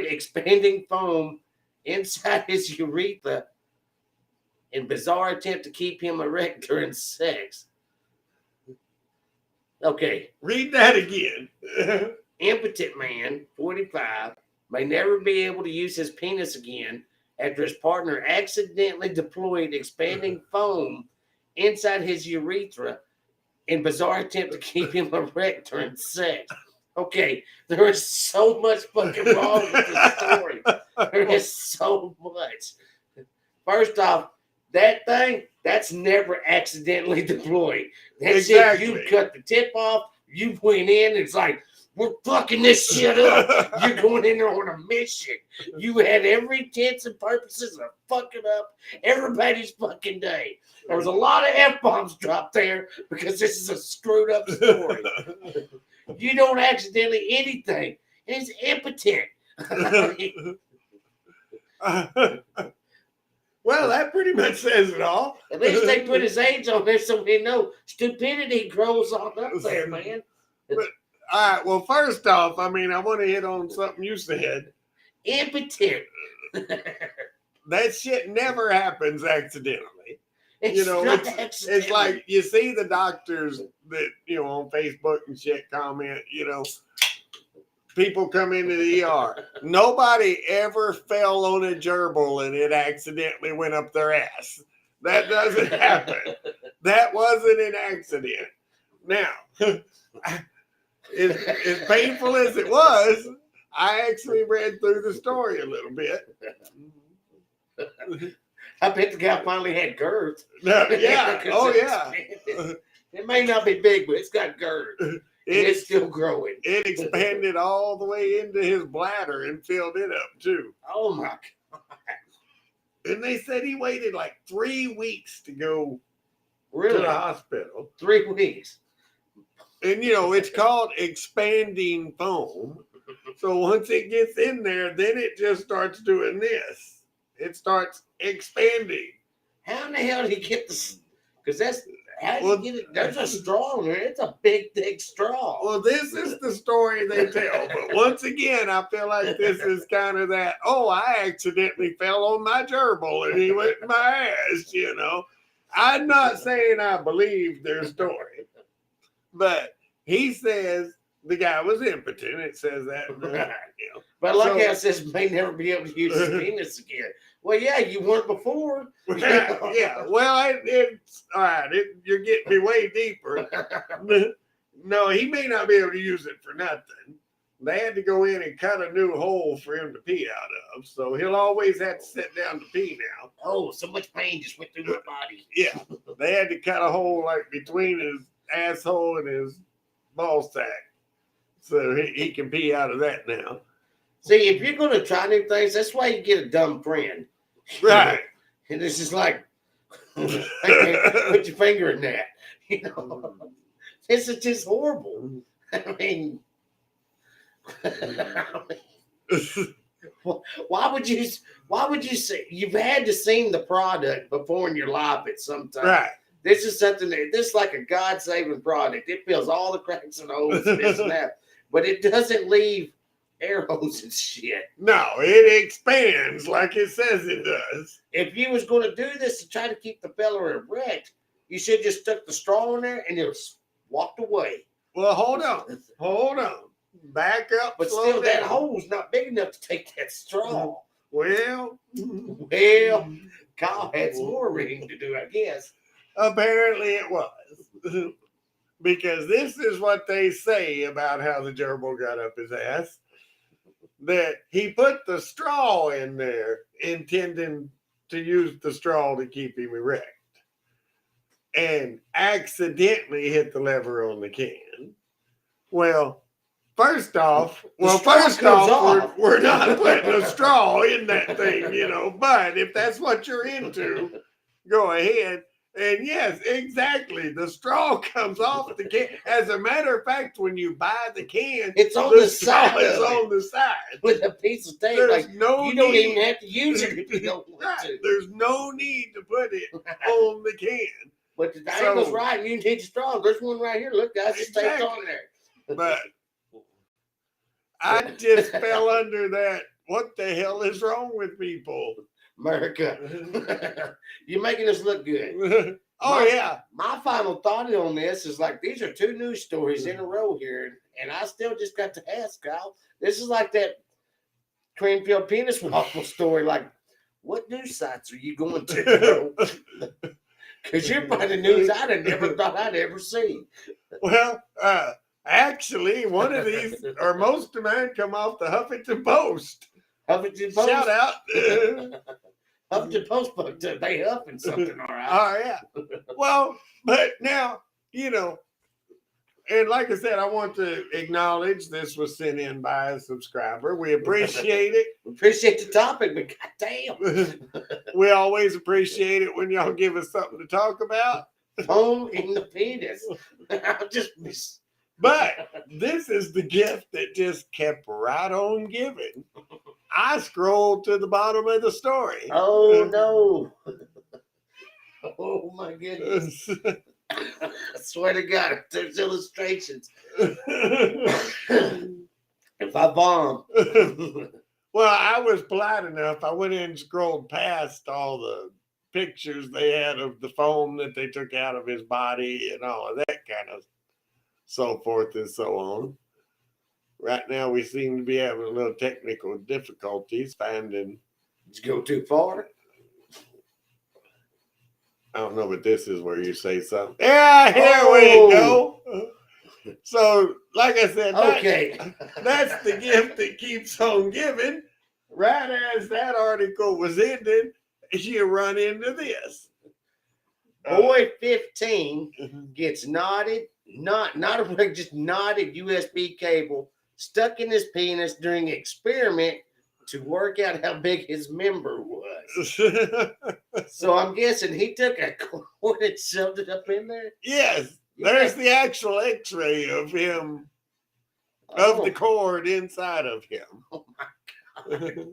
expanding foam inside his urethra in bizarre attempt to keep him erect during sex. Okay. Read that again. Impotent man, 45, may never be able to use his penis again after his partner accidentally deployed expanding foam inside his urethra in bizarre attempt to keep him erect during sex. Okay, there is so much fucking wrong with this story. There is so much. First off, that thing, that's never accidentally deployed. That shit, you cut the tip off, you went in, it's like, we're fucking this shit up. You're going in there on a mission. You had every intents and purposes of fucking up everybody's fucking day. There was a lot of F-bombs dropped there because this is a screwed up story. You don't accidentally anything. It's impotent. Well, that pretty much says it all. At least they put his age on there so we know stupidity grows on up there, man. All right. Well, first off, I mean, I want to hit on something you said. Impotent. That shit never happens accidentally. It's You know, not It's accidental. like you see the doctors that, on Facebook and shit comment, people come into the ER. Nobody ever fell on a gerbil and it accidentally went up their ass. That doesn't happen. That wasn't an accident. Now, as painful as it was, I actually read through the story a little bit. I bet the guy finally had girth. Yeah. Oh, yeah. It may not be big, but it's got girth. It's still growing. It expanded all the way into his bladder and filled it up too. Oh my God. And they said he waited like 3 weeks to go Really? the hospital. 3 weeks. And, it's called expanding foam. So once it gets in there, then it just starts doing this. It starts expanding. How in the hell did he get this? Because how did Well, you get it? There's a straw in there. It's a big, thick straw. Well, this is the story they tell. But once again, I feel like this is kind of that, I accidentally fell on my gerbil and he went in my ass, I'm not saying I believe their story. But he says the guy was impotent. It says that. But like I says, may never be able to use his penis again. Well, yeah, you weren't before. Yeah. Well, it's all right. You're getting me way deeper. No, he may not be able to use it for nothing. They had to go in and cut a new hole for him to pee out of. So he'll always have to sit down to pee now. Oh, so much pain just went through my body. Yeah. They had to cut a hole like between his asshole and his ball sack. So he can pee out of that now. See, if you're going to try new things, that's why you get a dumb friend. Right. And it's just like, put your finger in that. This is just horrible. I mean, why would you say you've had to see the product before in your life at some time? Right. This is something this is like a God-saving product. It fills all the cracks and holes and this and that, but it doesn't leave air holes and shit. No, it expands like it says it does. If you was going to do this to try to keep the fella erect, you should just stuck the straw in there and just walked away. Well, hold on. Back up. But still, that hole's not big enough to take that straw. Well, Kyle had some more reading to do, I guess. Apparently it was. Because this is what they say about how the gerbil got up his ass. That he put the straw in there, intending to use the straw to keep him erect. And accidentally hit the lever on the can. Well, first off, we're not putting a straw in that thing, But if that's what you're into, go ahead. And yes, exactly. The straw comes off the can. As a matter of fact, when you buy the can, it's on the side. It's on the side with a piece of tape. There's no you need. don't even have to use it if you don't want to. There's no need to put it on the can. But the angle's right. You need straw. There's one right here. Look, guys, it's taped on there. But I just fell under that. What the hell is wrong with people? America, you're making us look good. Yeah. My final thought on this is like these are 2 news stories in a row here, and I still just got to ask Kyle. This is like that Creamfield penis waffle story. Like, what news sites are you going to? Because you're finding news I'd have never thought I'd ever see. Well, actually, one of these, or most of mine, come off the Huffington Post. Huffington Post. Shout out. Huffington Post, but they huffing something, all right. Oh, yeah. Well, but now, and like I said, I want to acknowledge this was sent in by a subscriber. We appreciate it. We appreciate the topic, but goddamn. We always appreciate it when y'all give us something to talk about. Home in the penis. But this is the gift that just kept right on giving. I scrolled to the bottom of the story. Oh, no. Oh, my goodness. I swear to God, there's illustrations. If I bomb. Well, I was polite enough. I went in and scrolled past all the pictures they had of the foam that they took out of his body and all of that kind of so forth and so on. Right now, we seem to be having a little technical difficulties finding. Did you go too far? I don't know, but this is where you say something. Yeah, here we go. So, like I said, that's the gift that keeps on giving. Right as that article was ended, you run into this. Boy 15 gets not just knotted USB cable stuck in his penis during experiment to work out how big his member was. So I'm guessing he took a What, it shoved it up in there? Yes, there's the actual X-ray of him, of the cord inside of him. Oh my God.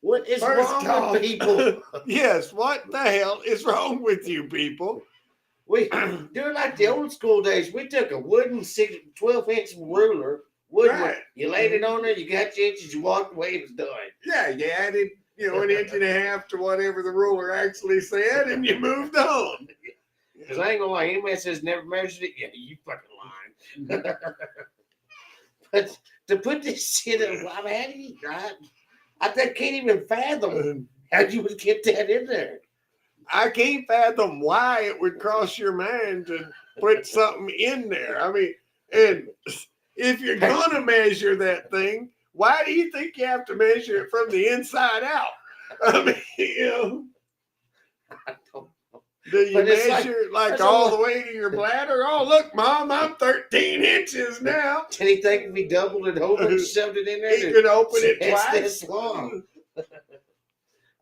What is First wrong off, with people? Yes, what the hell is wrong with you people? We during like the old school days, we took a wooden 12-inch ruler, wood one. Right. You laid it on there, you got your inches, you walked away, it was done. Yeah, you added, an inch and a half to whatever the ruler actually said, and you moved on. Because I ain't gonna lie, anybody says never measured it, yeah, you fucking lying. But to put this shit in, I mean, how do you, I can't even fathom how you would get that in there. I can't fathom why it would cross your mind to put something in there. I mean, and if you're gonna measure that thing, why do you think you have to measure it from the inside out? I mean, I don't know. do you But it's measure like all the way to your bladder? Oh, look, Mom, I'm 13 inches now. Did he think if he doubled it over and shoved it in there, He could open it it's twice. this long?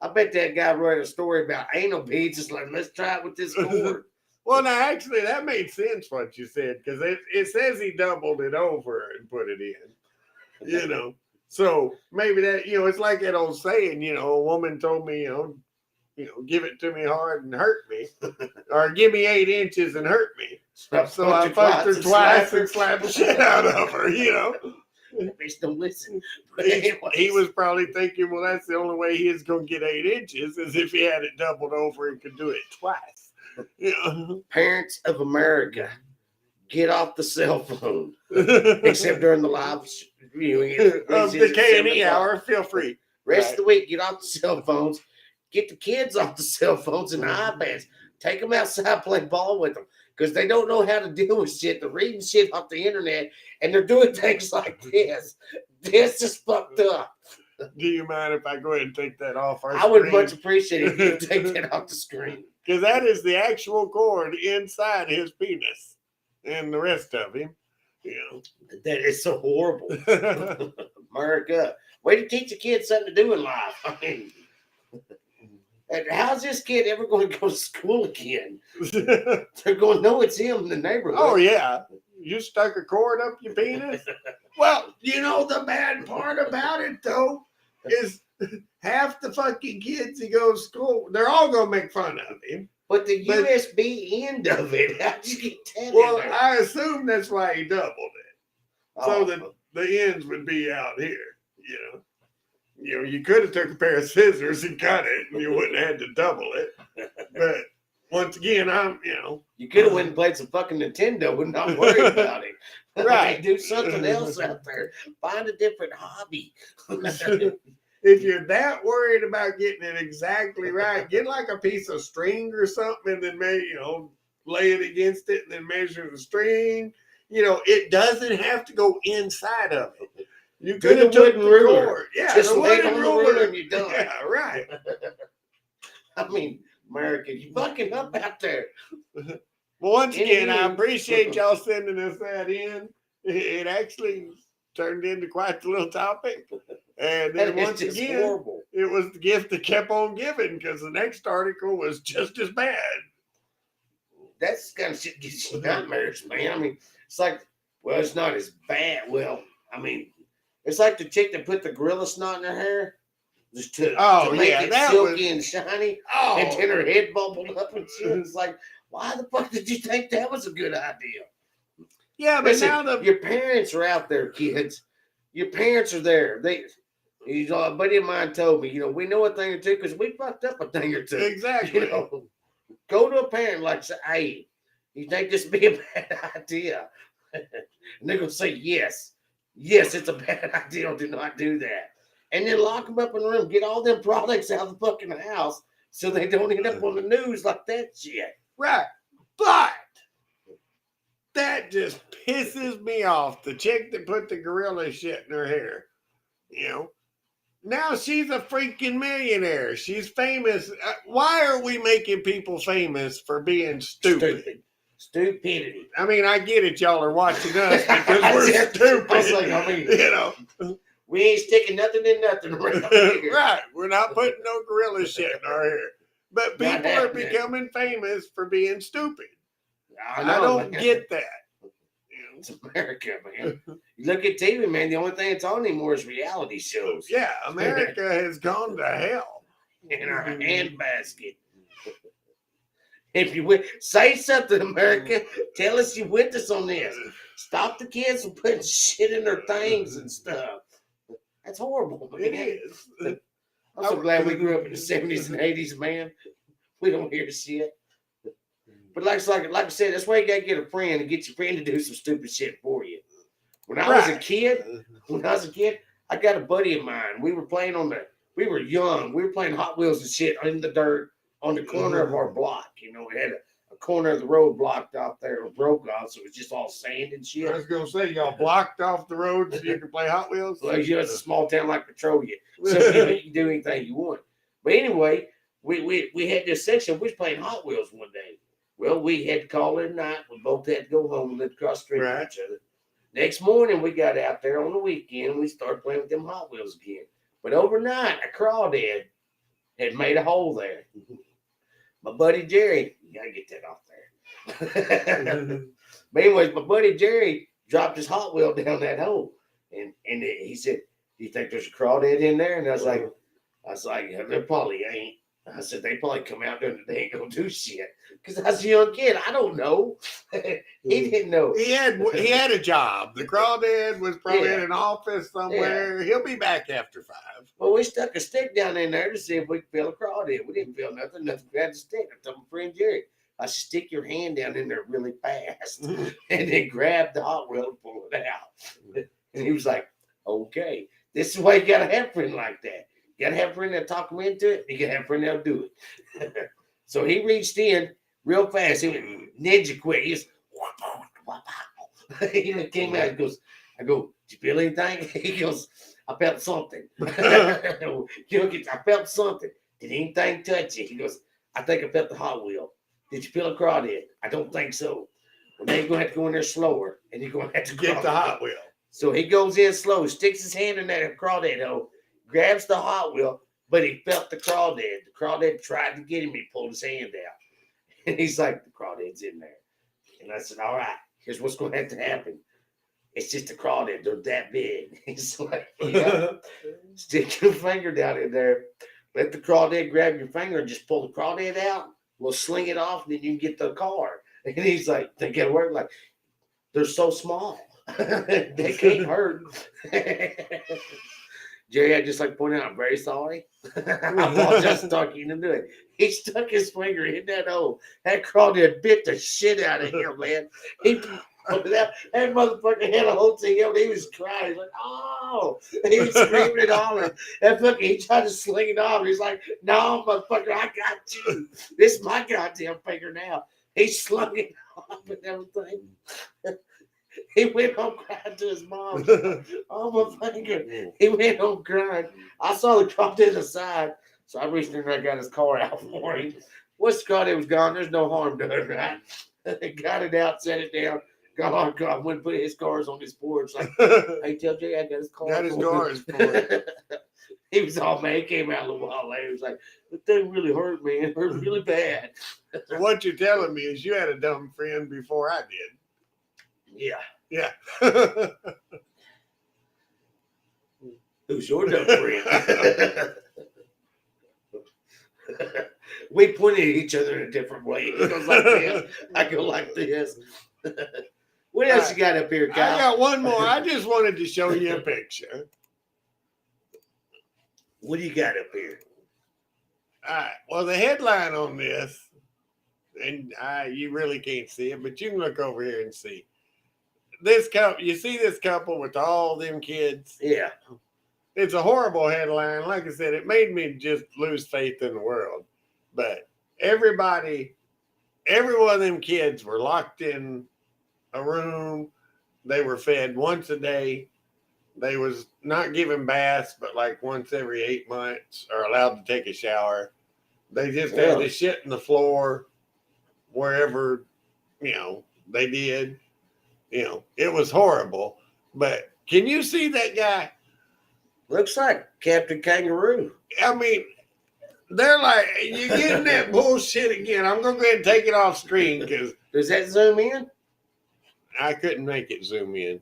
I bet that guy wrote a story about anal beads. It's like, let's try it with this cord. Well, now, actually, that made sense what you said, because it says he doubled it over and put it in, So maybe that, it's like that old saying, a woman told me, give it to me hard and hurt me, or give me 8 inches and hurt me. So I fucked her twice and slapped the shit out of her, Bitch, don't listen. He was probably thinking, well, that's the only way he is going to get 8 inches is if he had it doubled over and could do it twice. Parents of America, get off the cell phone. Except during the live, Of the K&E Hour, feel free. Rest of the week, get off the cell phones. Get the kids off the cell phones and the iPads. Take them outside, play ball with them. Because they don't know how to deal with shit. They're reading shit off the internet, and they're doing things like this. This is fucked up. Do you mind if I go ahead and take that off our I screen? would much appreciate it if you take that off the screen. Because that is the actual cord inside his penis and the rest of him. That is so horrible. America. Way to teach a kid something to do in life. I mean, how's this kid ever going to go to school again? They're going, no, it's him in the neighborhood. Oh, yeah. You stuck a cord up your penis? Well, the bad part about it, though, is half the fucking kids who go to school, they're all going to make fun of him. But the USB end of it, how'd you get that Well, in there? I assume that's why he doubled it. So that the ends would be out here, You could have took a pair of scissors and cut it, and you wouldn't have had to double it. But once again, You could have went and played some fucking Nintendo and not worried about it. Right. Do something else out there. Find a different hobby. If you're that worried about getting it exactly right, get like a piece of string or something, and then lay it against it, and then measure the string. It doesn't have to go inside of it. You could have took the cord. Yeah, just the lay it on wooden the ruler and you're done. Yeah, right. I mean, America, you fucking up out there. Well, once again, I appreciate y'all sending us that in. It actually turned into quite the little topic. And then once again, horrible. It was the gift that kept on giving, because the next article was just as bad. That's the kind of shit gets you nightmares, man. I mean, it's like, well, it's not as bad. Well, I mean, it's like the chick that put the gorilla snot in her hair just to make it silky and shiny, and then her head bubbled up and shit. It's like, why the fuck did you think that was a good idea? Yeah, but listen, now your parents are out there, kids. Your parents are there. A buddy of mine told me, we know a thing or two because we fucked up a thing or two. Exactly. Go to a parent like, say, hey, you think this would be a bad idea? And they're going to say, yes. Yes, it's a bad idea. Do not do that. And then lock them up in the room. Get all them products out of the fucking house so they don't end up on the news like that shit. Right. But that just pisses me off. The chick that put the gorilla shit in her hair. Now she's a freaking millionaire. She's famous. Why are we making people famous for being stupid? Stupidity. I mean, I get it. Y'all are watching us because we're stupid. I mean, we ain't sticking nothing in nothing around here. Right. We're not putting no gorilla shit in our hair. But Not people are happening. becoming famous for being stupid. I I know, don't man. get that. It's America, man. You look at TV, man. The only thing that's on anymore is reality shows. Yeah, America has gone to hell. In our handbasket. If you say something, America, tell us you with us on this. Stop the kids from putting shit in their things and stuff. That's horrible, man. It is. I'm so glad we grew up in the 70s and 80s, man. We don't hear shit. But like I said, that's why you gotta get a friend and get your friend to do some stupid shit for you. When I was a kid, I got a buddy of mine. We were young. We were playing Hot Wheels and shit in the dirt on the corner of our block. You know, we had a corner of the road blocked off there, or broke off, so it was just all sand and shit. I was gonna say, y'all blocked off the road so you could play Hot Wheels. Well, you know, it's a small town like Petrolia, so you can do anything you want. But anyway, we had this section. We was playing Hot Wheels one day. Well, we had to call it at night. We both had to go home and live across the street from each other. Next morning, we got out there on the weekend. And we started playing with them Hot Wheels again. But overnight, a crawdad had made a hole there. My buddy Jerry, you gotta get that off there. But anyways, my buddy Jerry dropped his Hot Wheel down that hole, and he said, "Do you think there's a crawdad in there?" And I was like, "Yeah, there probably ain't." I said, "They probably come out there and they ain't gonna do shit." Because I was a young kid. I don't know. He didn't know. He had a job. The crawdad was probably in an office somewhere. Yeah. He'll be back after 5. Well, we stuck a stick down in there to see if we could feel a crawdad. We didn't feel nothing. Nothing. We had a stick. I told my friend Jerry, I said, stick your hand down in there really fast and then grab the Hot Wheel and pull it out. And he was like, okay. This is why you got to have a friend like that. You got to have a friend that'll talk him into it. You got to have a friend that'll do it. So he reached in real fast. He went ninja quick. He just he came out. He goes, I go, did you feel anything? He goes, I felt something. I felt something. Did anything touch you? He goes, I think I felt the Hot Wheel. Did you feel a crawdad? I don't think so. Well, now you're going to have to go in there slower, and you're going to have to get the Hot Wheel. So he goes in slow, sticks his hand in that crawdad hole, grabs the Hot Wheel, but he felt the crawdad. The crawdad tried to get him. He pulled his hand out. And he's like, the crawdad's in there. And I said, all right, here's what's going to have to happen. It's just a crawdad. They're that big. He's like, yeah. Stick your finger down in there. Let the crawdad grab your finger and just pull the crawdad out. We'll sling it off, and then you can get the car. And he's like, they get work like, they're so small. They can't hurt. Jerry, I just like pointing out, I'm very sorry. I apologize for talking into it. He stuck his finger in that hole. That crawdad bit the shit out of him, man. He pulled it out. That motherfucker had a whole thing. He was crying. He's like, oh. He was screaming and hollering. That fucker, he tried to sling it off. He's like, no, motherfucker, I got you. This is my goddamn finger now. He slung it off and everything. He went home crying to his mom. Oh, my finger. He went home crying. I saw the crawdad aside, so I reached in there and got his car out for him. Once the crawdad was gone, there's no harm done, right? Got it out, set it down, got on the car, went and put his cars on his porch. Like, hey, tell Jay I got his car. Got his cars for him. He was all mad. He came out a little while later. He was like, that thing really hurt, man. It hurt really bad. So what you're telling me is you had a dumb friend before I did. Yeah. Yeah. Who's your dumb friend? We pointed at each other in a different way. He goes like this. I go like this. What else you got up here, Kyle? I got one more. I just wanted to show you a picture. What do you got up here? All right. Well, the headline on this, and you really can't see it, but you can look over here and see. This couple, you see this couple with all them kids? Yeah. It's a horrible headline. Like I said, it made me just lose faith in the world. But every one of them kids were locked in a room. They were fed once a day. They was not given baths, but like once every 8 months, are allowed to take a shower. They just had to shit in the floor wherever, they did. It was horrible. But can you see that guy? Looks like Captain Kangaroo. I mean, They're like, you're getting that bullshit again. I'm gonna go ahead and take it off screen because Does that zoom in? I couldn't make it zoom in.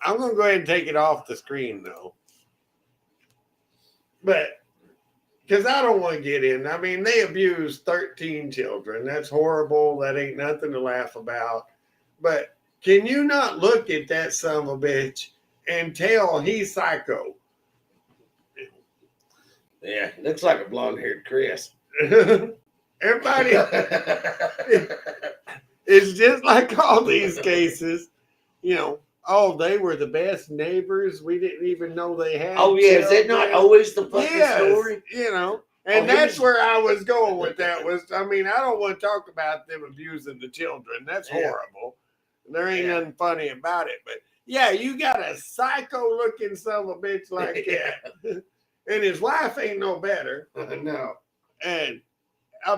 I'm gonna go ahead and take it off the screen though. But because I don't want to get in. I mean, they abused 13 children. That's horrible. That ain't nothing to laugh about. But can you not look at that son of a bitch and tell he's psycho? Yeah, looks like a blonde-haired Chris. Everybody, it's just like all these cases. Oh, they were the best neighbors. We didn't even know they had. Oh yeah, is that not always the fucking story? And that's where I was going with that. I don't want to talk about them abusing the children. That's horrible. There ain't nothing funny about it. But yeah, you got a psycho-looking son of a bitch like that, and his wife ain't no better. No. And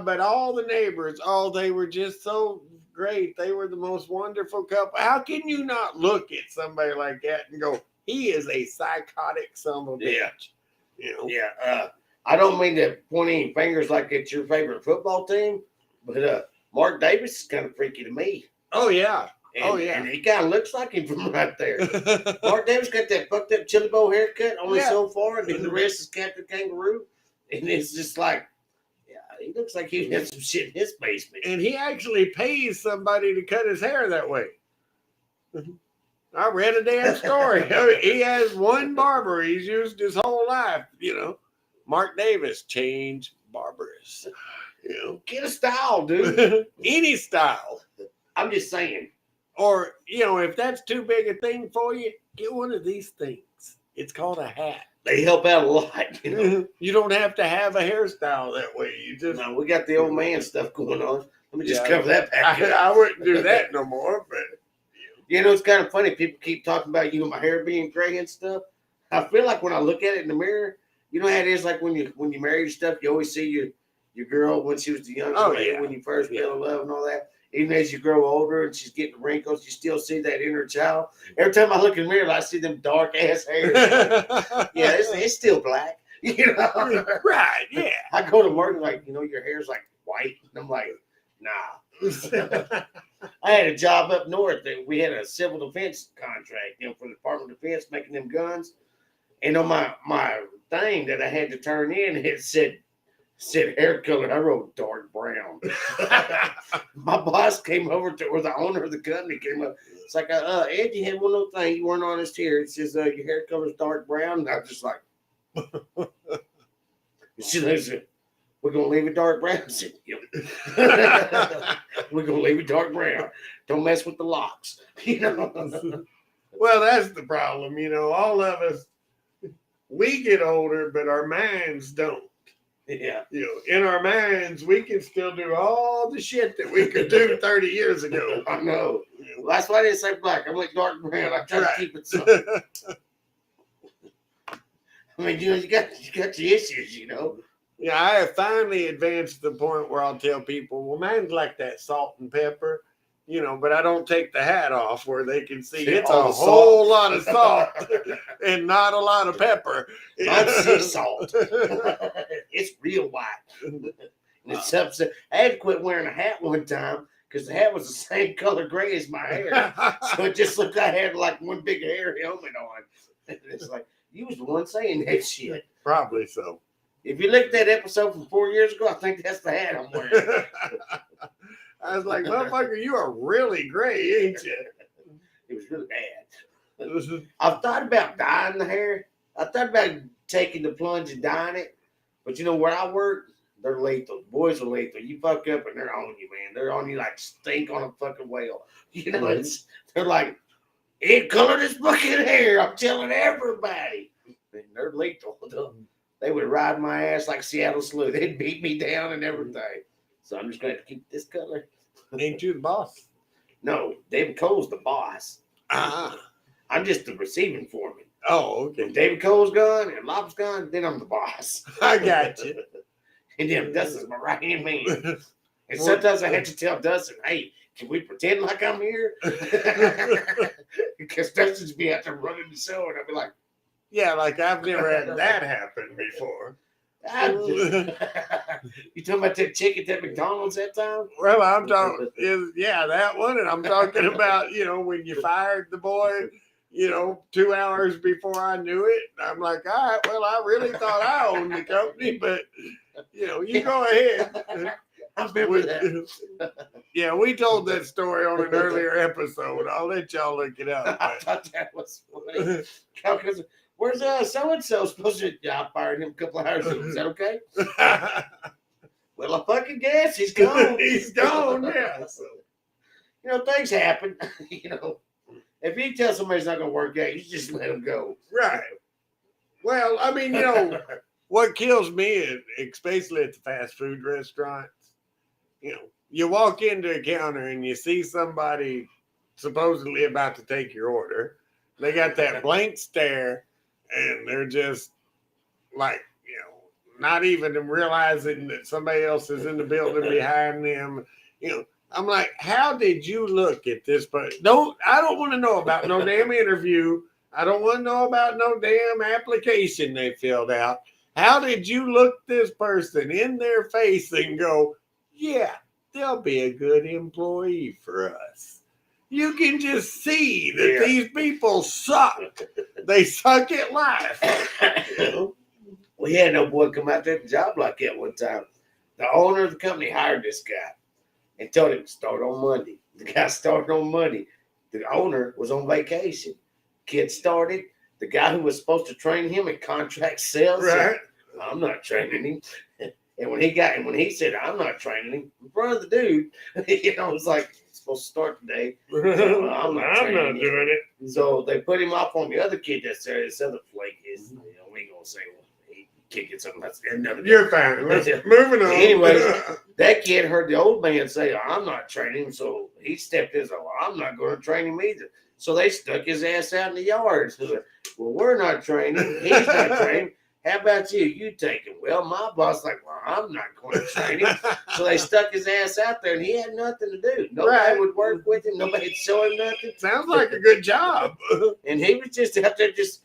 but all the neighbors, they were just so great. They were the most wonderful couple. How can you not look at somebody like that and go, he is a psychotic son of a bitch? Yeah. I don't mean to point any fingers like it's your favorite football team, but Mark Davis is kind of freaky to me. Oh yeah. And he kind of looks like him from right there. Mark Davis got that fucked up chili bowl haircut only so far, and then the rest is Captain Kangaroo. And it's just like, he looks like he has some shit in his basement. And he actually pays somebody to cut his hair that way. I read a damn story. He has one barber he's used his whole life, Mark Davis, change barbers. Get a style, dude. Any style. I'm just saying. Or, if that's too big a thing for you, get one of these things. It's called a hat. They help out a lot. You don't have to have a hairstyle that way. No, we got the old man stuff going on. Let me just cover that back up. I wouldn't do that no more. But it's kind of funny. People keep talking about you and my hair being gray and stuff. I feel like when I look at it in the mirror, you know how it is. Like when you marry your stuff, you always see your girl when she was the youngest, when you first fell in love and all that. Even as you grow older and she's getting wrinkles, you still see that inner child. Every time I look in the mirror, I see them dark ass hairs. It's still black. Right? Yeah. I go to work like, your hair's like white, and I'm like, nah. I had a job up north that we had a civil defense contract, for the Department of Defense making them guns, and on my thing that I had to turn in, it said hair color. I wrote dark brown. My boss came over or the owner of the company came up. It's like, Ed, you had one little thing. You weren't honest here. It says your hair color is dark brown. And I was just like, she said, we're going to leave it dark brown. I said, yep. We're going to leave it dark brown. Don't mess with the locks. Well, that's the problem. All of us, we get older, but our minds don't. Yeah. In our minds, we can still do all the shit that we could do 30 years ago. I know. Well, that's why I didn't say black. I'm like dark brown. I try to keep it simple. I mean, you got your issues, Yeah, I have finally advanced to the point where I'll tell people, well, mine's like that salt and pepper, but I don't take the hat off where they can see it's a whole lot of salt and not a lot of pepper. Not sea salt. It's real white. And it's upset. I had to quit wearing a hat one time because the hat was the same color gray as my hair. So it just looked like I had like one big hair helmet on. And it's like, you was the one saying that shit. Probably so. If you look at that episode from 4 years ago, I think that's the hat I'm wearing. I was like, motherfucker, you are really gray, ain't you? It was really bad. I've thought about dyeing the hair. I thought about taking the plunge and dyeing it. But where I work, they're lethal. Boys are lethal. You fuck up and they're on you, man. They're on you like stink on a fucking whale. They're like, Ed, color this fucking hair. I'm telling everybody. And they're lethal. They would ride my ass like Seattle Slew. They'd beat me down and everything. So I'm just going to keep this color. Ain't you the boss? No, David Cole's the boss. Ah. I'm just the receiving foreman. Oh, okay. When David Cole's gone and Lob's gone, then I'm the boss. I got you. And then Dustin's my right-hand man. And sometimes I have to tell Dustin, hey, can we pretend like I'm here? Because Dustin's be out there running the show, and I'll be like, yeah, like I've never had that happen before. You talking about that chicken at McDonald's that time? Well, I'm talking, yeah, that one. And I'm talking about, when you fired the boy, 2 hours before I knew it. I'm like, all right, well, I really thought I owned the company, but, you go ahead. I remember that. Yeah, we told that story on an earlier episode. I'll let y'all look it up. I thought that was funny. Because where's so-and-so supposed to? Yeah, I fired him a couple hours ago. Is that okay? Well, I fucking guess he's gone. He's gone, yeah. So. Things happen. If you tell somebody it's not going to work out, you just let them go. Right. Well, I mean, what kills me, especially at the fast food restaurants, you walk into a counter and you see somebody supposedly about to take your order. They got that blank stare and they're just like, not even realizing that somebody else is in the building behind them. I'm like, how did you look at this person? I don't want to know about no damn interview. I don't want to know about no damn application they filled out. How did you look this person in their face and go, yeah, they'll be a good employee for us? You can just see that these people suck. They suck at life. We had no boy come out there to job like that one time. The owner of the company hired this guy and told him to start on Monday. The guy started on Monday. The owner was on vacation. Kid started. The guy who was supposed to train him in contract sales said, I'm not training him. And when he said, I'm not training him, in front of the dude, it was like, he's supposed to start today. So, I'm not doing it. So they put him off on the other kid that's there. This other flake is, we ain't going to say, well, he can't get something that's another. You're fine. Moving on. Anyway, that kid heard the old man say, I'm not training him. So he stepped in and said, well, I'm not going to train him either. So they stuck his ass out in the yard. So, well, we're not training. He's not training. How about you? You take him. Well, my boss like, well, I'm not going to train him. So they stuck his ass out there, and he had nothing to do. Nobody would work with him. Nobody would show him nothing. Sounds like a good job. And he was just out there just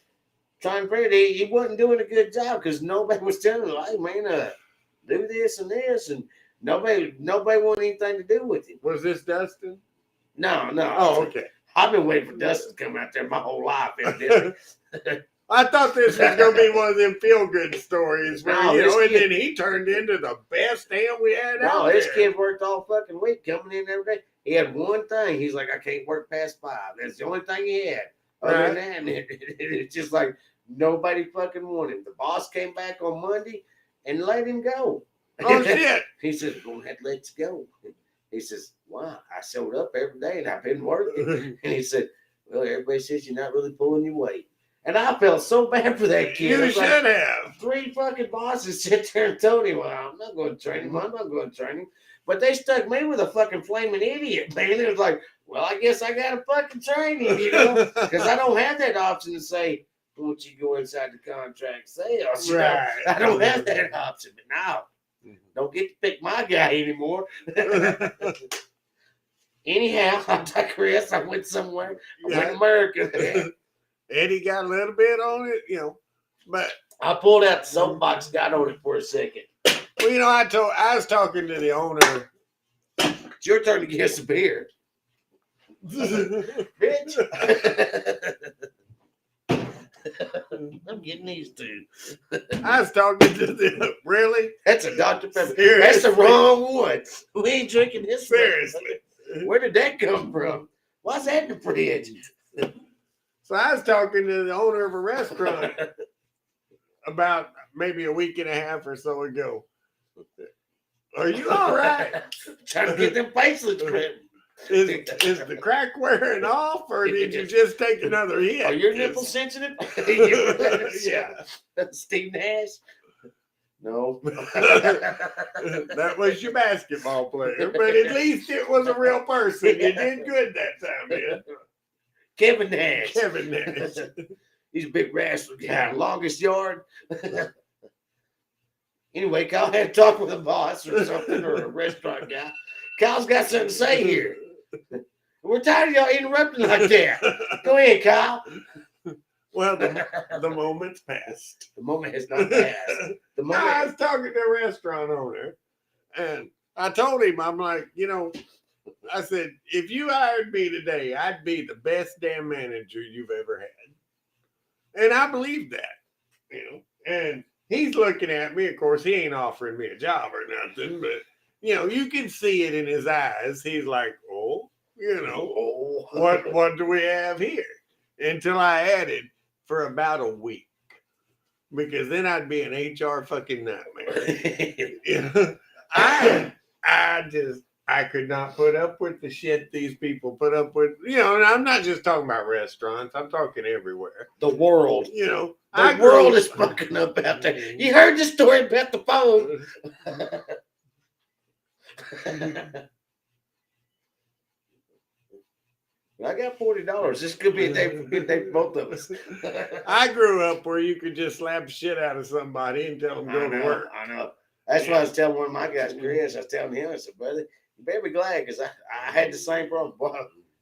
trying to figure it. He wasn't doing a good job because nobody was telling him, hey, man, do this and this. And nobody wanted anything to do with him. Was this Dustin? No. Oh, okay. I've been waiting for Dustin to come out there my whole life. I thought this was going to be one of them feel-good stories where, and then he turned into the best damn we had out there. This kid worked all fucking week coming in every day. He had one thing. He's like, I can't work past 5. That's the only thing he had. Other than that, it's just like nobody fucking wanted him. The boss came back on Monday and let him go. Oh, shit. He says, we're going to have to let you go. He says, wow, I showed up every day and I've been working. And he said, well, everybody says you're not really pulling your weight. And I felt so bad for that kid. You should have. 3 fucking bosses sit there and told him, well, I'm not going to train him. I'm not going to train him. But they stuck me with a fucking flaming idiot, man. It was like, well, I guess I got to fucking train him, because I don't have that option to say, won't you go inside the contract sales? Right. I don't have that option. But now, don't get to pick my guy anymore. Anyhow, I digress. I went somewhere. I went to America. Eddie got a little bit on it, but I pulled out the soapbox, got on it for a second. Well, I was talking to the owner. It's your turn to get some beer. Bitch. I'm getting these two. I was talking to them. Really? That's a Dr. Pepper. Seriously? That's the wrong one. We ain't drinking this. Seriously. Where did that come from? Why's that in the fridge? So I was talking to the owner of a restaurant about maybe a week and a half or so ago. Are you all right? Trying to get them facelets cracked. Is the crack wearing off, or did you just take another hit? Are your nipples sensitive? Yeah. Steve Nash? No. That was your basketball player, but at least it was a real person. You did good that time, man. Kevin Nash. He's a big wrestler guy. Longest yard. Anyway, Kyle had to talk with a boss or something, or a restaurant guy. Kyle's got something to say here. We're tired of y'all interrupting like that. Go ahead, Kyle. Well, the moment's passed. The moment has not passed. The moment. I was talking to a restaurant owner, and I told him, I'm like, I said, if you hired me today, I'd be the best damn manager you've ever had. And I believe that, And he's looking at me. Of course, he ain't offering me a job or nothing, but, you can see it in his eyes. He's like, oh, what do we have here? Until I added for about a week. Because then I'd be an HR fucking nightmare. I could not put up with the shit these people put up with. And I'm not just talking about restaurants. I'm talking everywhere. The world. The world is fucking up out there. You heard the story about the phone. I got $40. This could be a good day for both of us. I grew up where you could just slap shit out of somebody and tell them go to work. I know. That's what I was telling one of my guys, Chris. I was telling him, I said, brother, you better be glad because I had the same problem.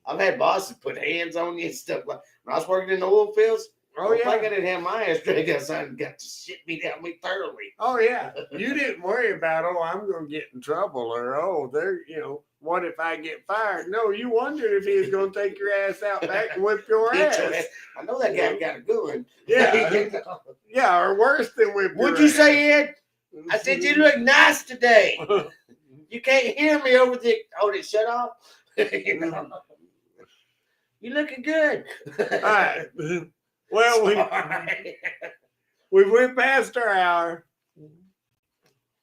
I've had bosses put hands on you and stuff. Like when I was working in the oil fields, if I didn't have my ass dragged outside and got the shit beat out of me thoroughly. Oh, yeah. You didn't worry about, I'm going to get in trouble or, what if I get fired? No, you wondered if he was going to take your ass out back and whip your ass. I know that guy got a good one. Yeah. Yeah, or worse than whip your ass. What'd you say, Ed? I said, you look nice today. You can't hear me over the... Oh, did it shut off? You looking good. All right. Well, we went past our hour.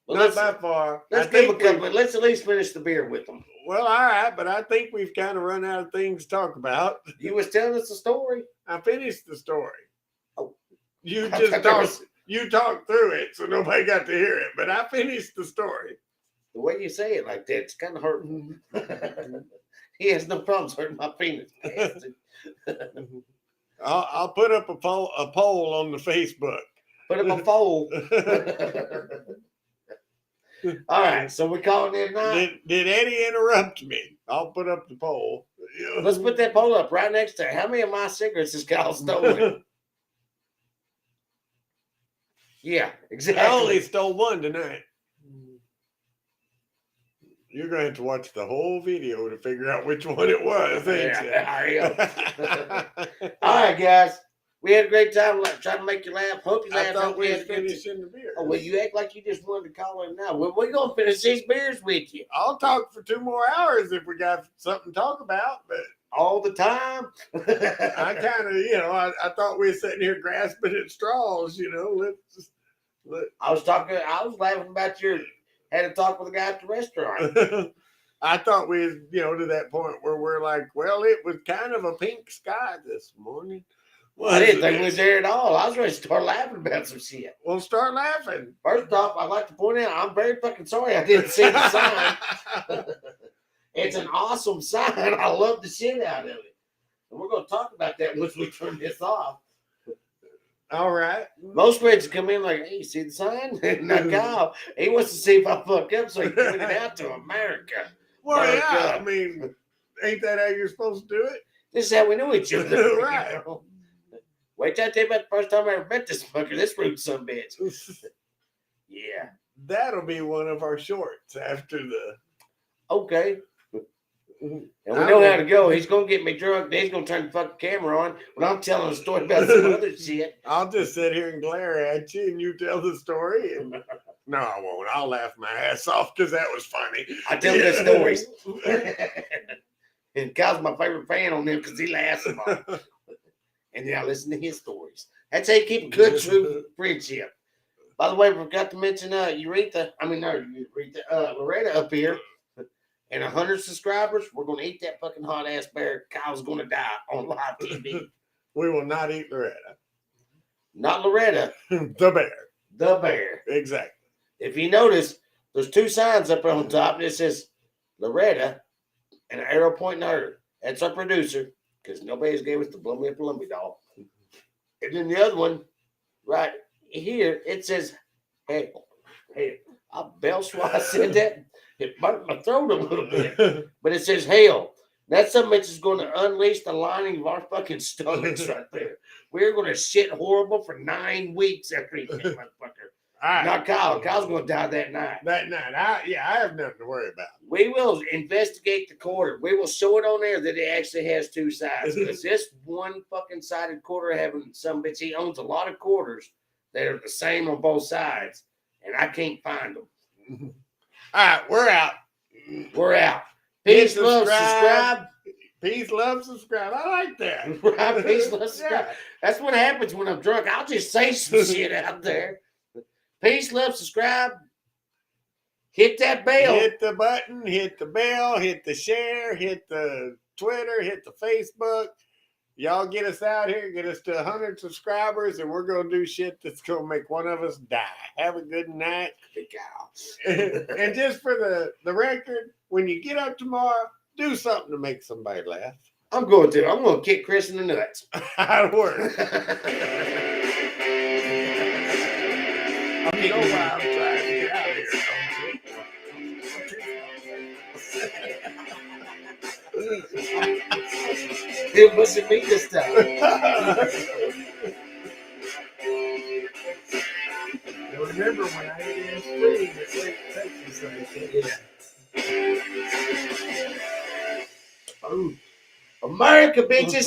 Well, not by far. Let's give a couple. Let's at least finish the beer with them. Well, all right, but I think we've kind of run out of things to talk about. You was telling us a story. I finished the story. Oh, you just talked. You talked through it, so nobody got to hear it. But I finished the story. The way you say it like that, it's kind of hurting. He has no problems hurting my penis. I'll put up a poll on the Facebook. Put up a poll. All right, so we're calling it now. Did Eddie interrupt me? I'll put up the poll. Let's put that poll up right next to it. How many of my cigarettes has Kyle stolen? Yeah, exactly. I only stole one tonight. You're going to have to watch the whole video to figure out which one it was, ain't you? All right, guys. We had a great time trying to make you laugh. Hope you laughed. I thought we was finishing the beer. Oh, well, you act like you just wanted to call in now. Well, we're going to finish these beers with you. I'll talk for 2 more hours if we got something to talk about, but all the time. I kind of, I thought we were sitting here grasping at straws, I was laughing about had to talk with a guy at the restaurant. I thought we was, to that point where we're like, well, it was kind of a pink sky this morning. Well, I didn't think we was there at all. I was ready to start laughing about some shit. Well, start laughing. First off, I'd like to point out, I'm very fucking sorry I didn't see the sign. It's an awesome sign. I love the shit out of it. And we're going to talk about that once we turn this off. All right. Most friends come in like, hey, you see the sign? Not Kyle. He wants to see if I fuck up so he can put it out to America. Well, yeah, I mean, ain't that how you're supposed to do it? This is how we know each other. Right. Wait till I tell you about the first time I ever met this fucker. This rude son of a bitch. Yeah. That'll be one of our shorts after the... Okay. And we know how to go. He's going to get me drunk. Then he's going to turn the fucking camera on when I'm telling a story about some other shit. I'll just sit here and glare at you and you tell the story. And... No, I won't. I'll laugh my ass off because that was funny. I tell good stories. And Kyle's my favorite fan on them because he laughs about it. And then I listen to his stories. That's how you keep a good, true friendship. By the way, we forgot to mention Loretta up here. And 100 subscribers, we're going to eat that fucking hot-ass bear. Kyle's going to die on live TV. We will not eat Loretta. Not Loretta. The bear. The bear. Exactly. If you notice, there's 2 signs up on top. And it says Loretta and an arrow pointing at her. That's our producer. Because nobody's gave us the blow me up Lumpy doll. And then the other one, right here, it says, hey, I belched while I said that. It burnt my throat a little bit. But it says, hail. That son bitch is going to unleash the lining of our fucking stomachs right there. We're going to shit horrible for 9 weeks after eating that motherfucker. Not Kyle. Kyle's going to die that night. That night, I have nothing to worry about. We will investigate the quarter. We will show it on there that it actually has 2 sides. Because this one fucking sided quarter having some bitch, he owns a lot of quarters that are the same on both sides, and I can't find them. All right, we're out. We're out. Peace, love, subscribe. Peace, love, subscribe. I like that. Right, peace, love, subscribe. Yeah. That's what happens when I'm drunk. I'll just say some shit out there. Peace, love, subscribe. Hit that bell. Hit the button, hit the bell, hit the share, hit the Twitter, hit the Facebook. Y'all get us out here, get us to 100 subscribers, and we're going to do shit that's going to make one of us die. Have a good night. And just for the record, when you get up tomorrow, do something to make somebody laugh. I'm going to. I'm going to kick Chris in the nuts. That'll work. You know why I'm trying to get out of here, It wasn't me this time. Remember when I ate in spring at Lake Texas, America, bitches.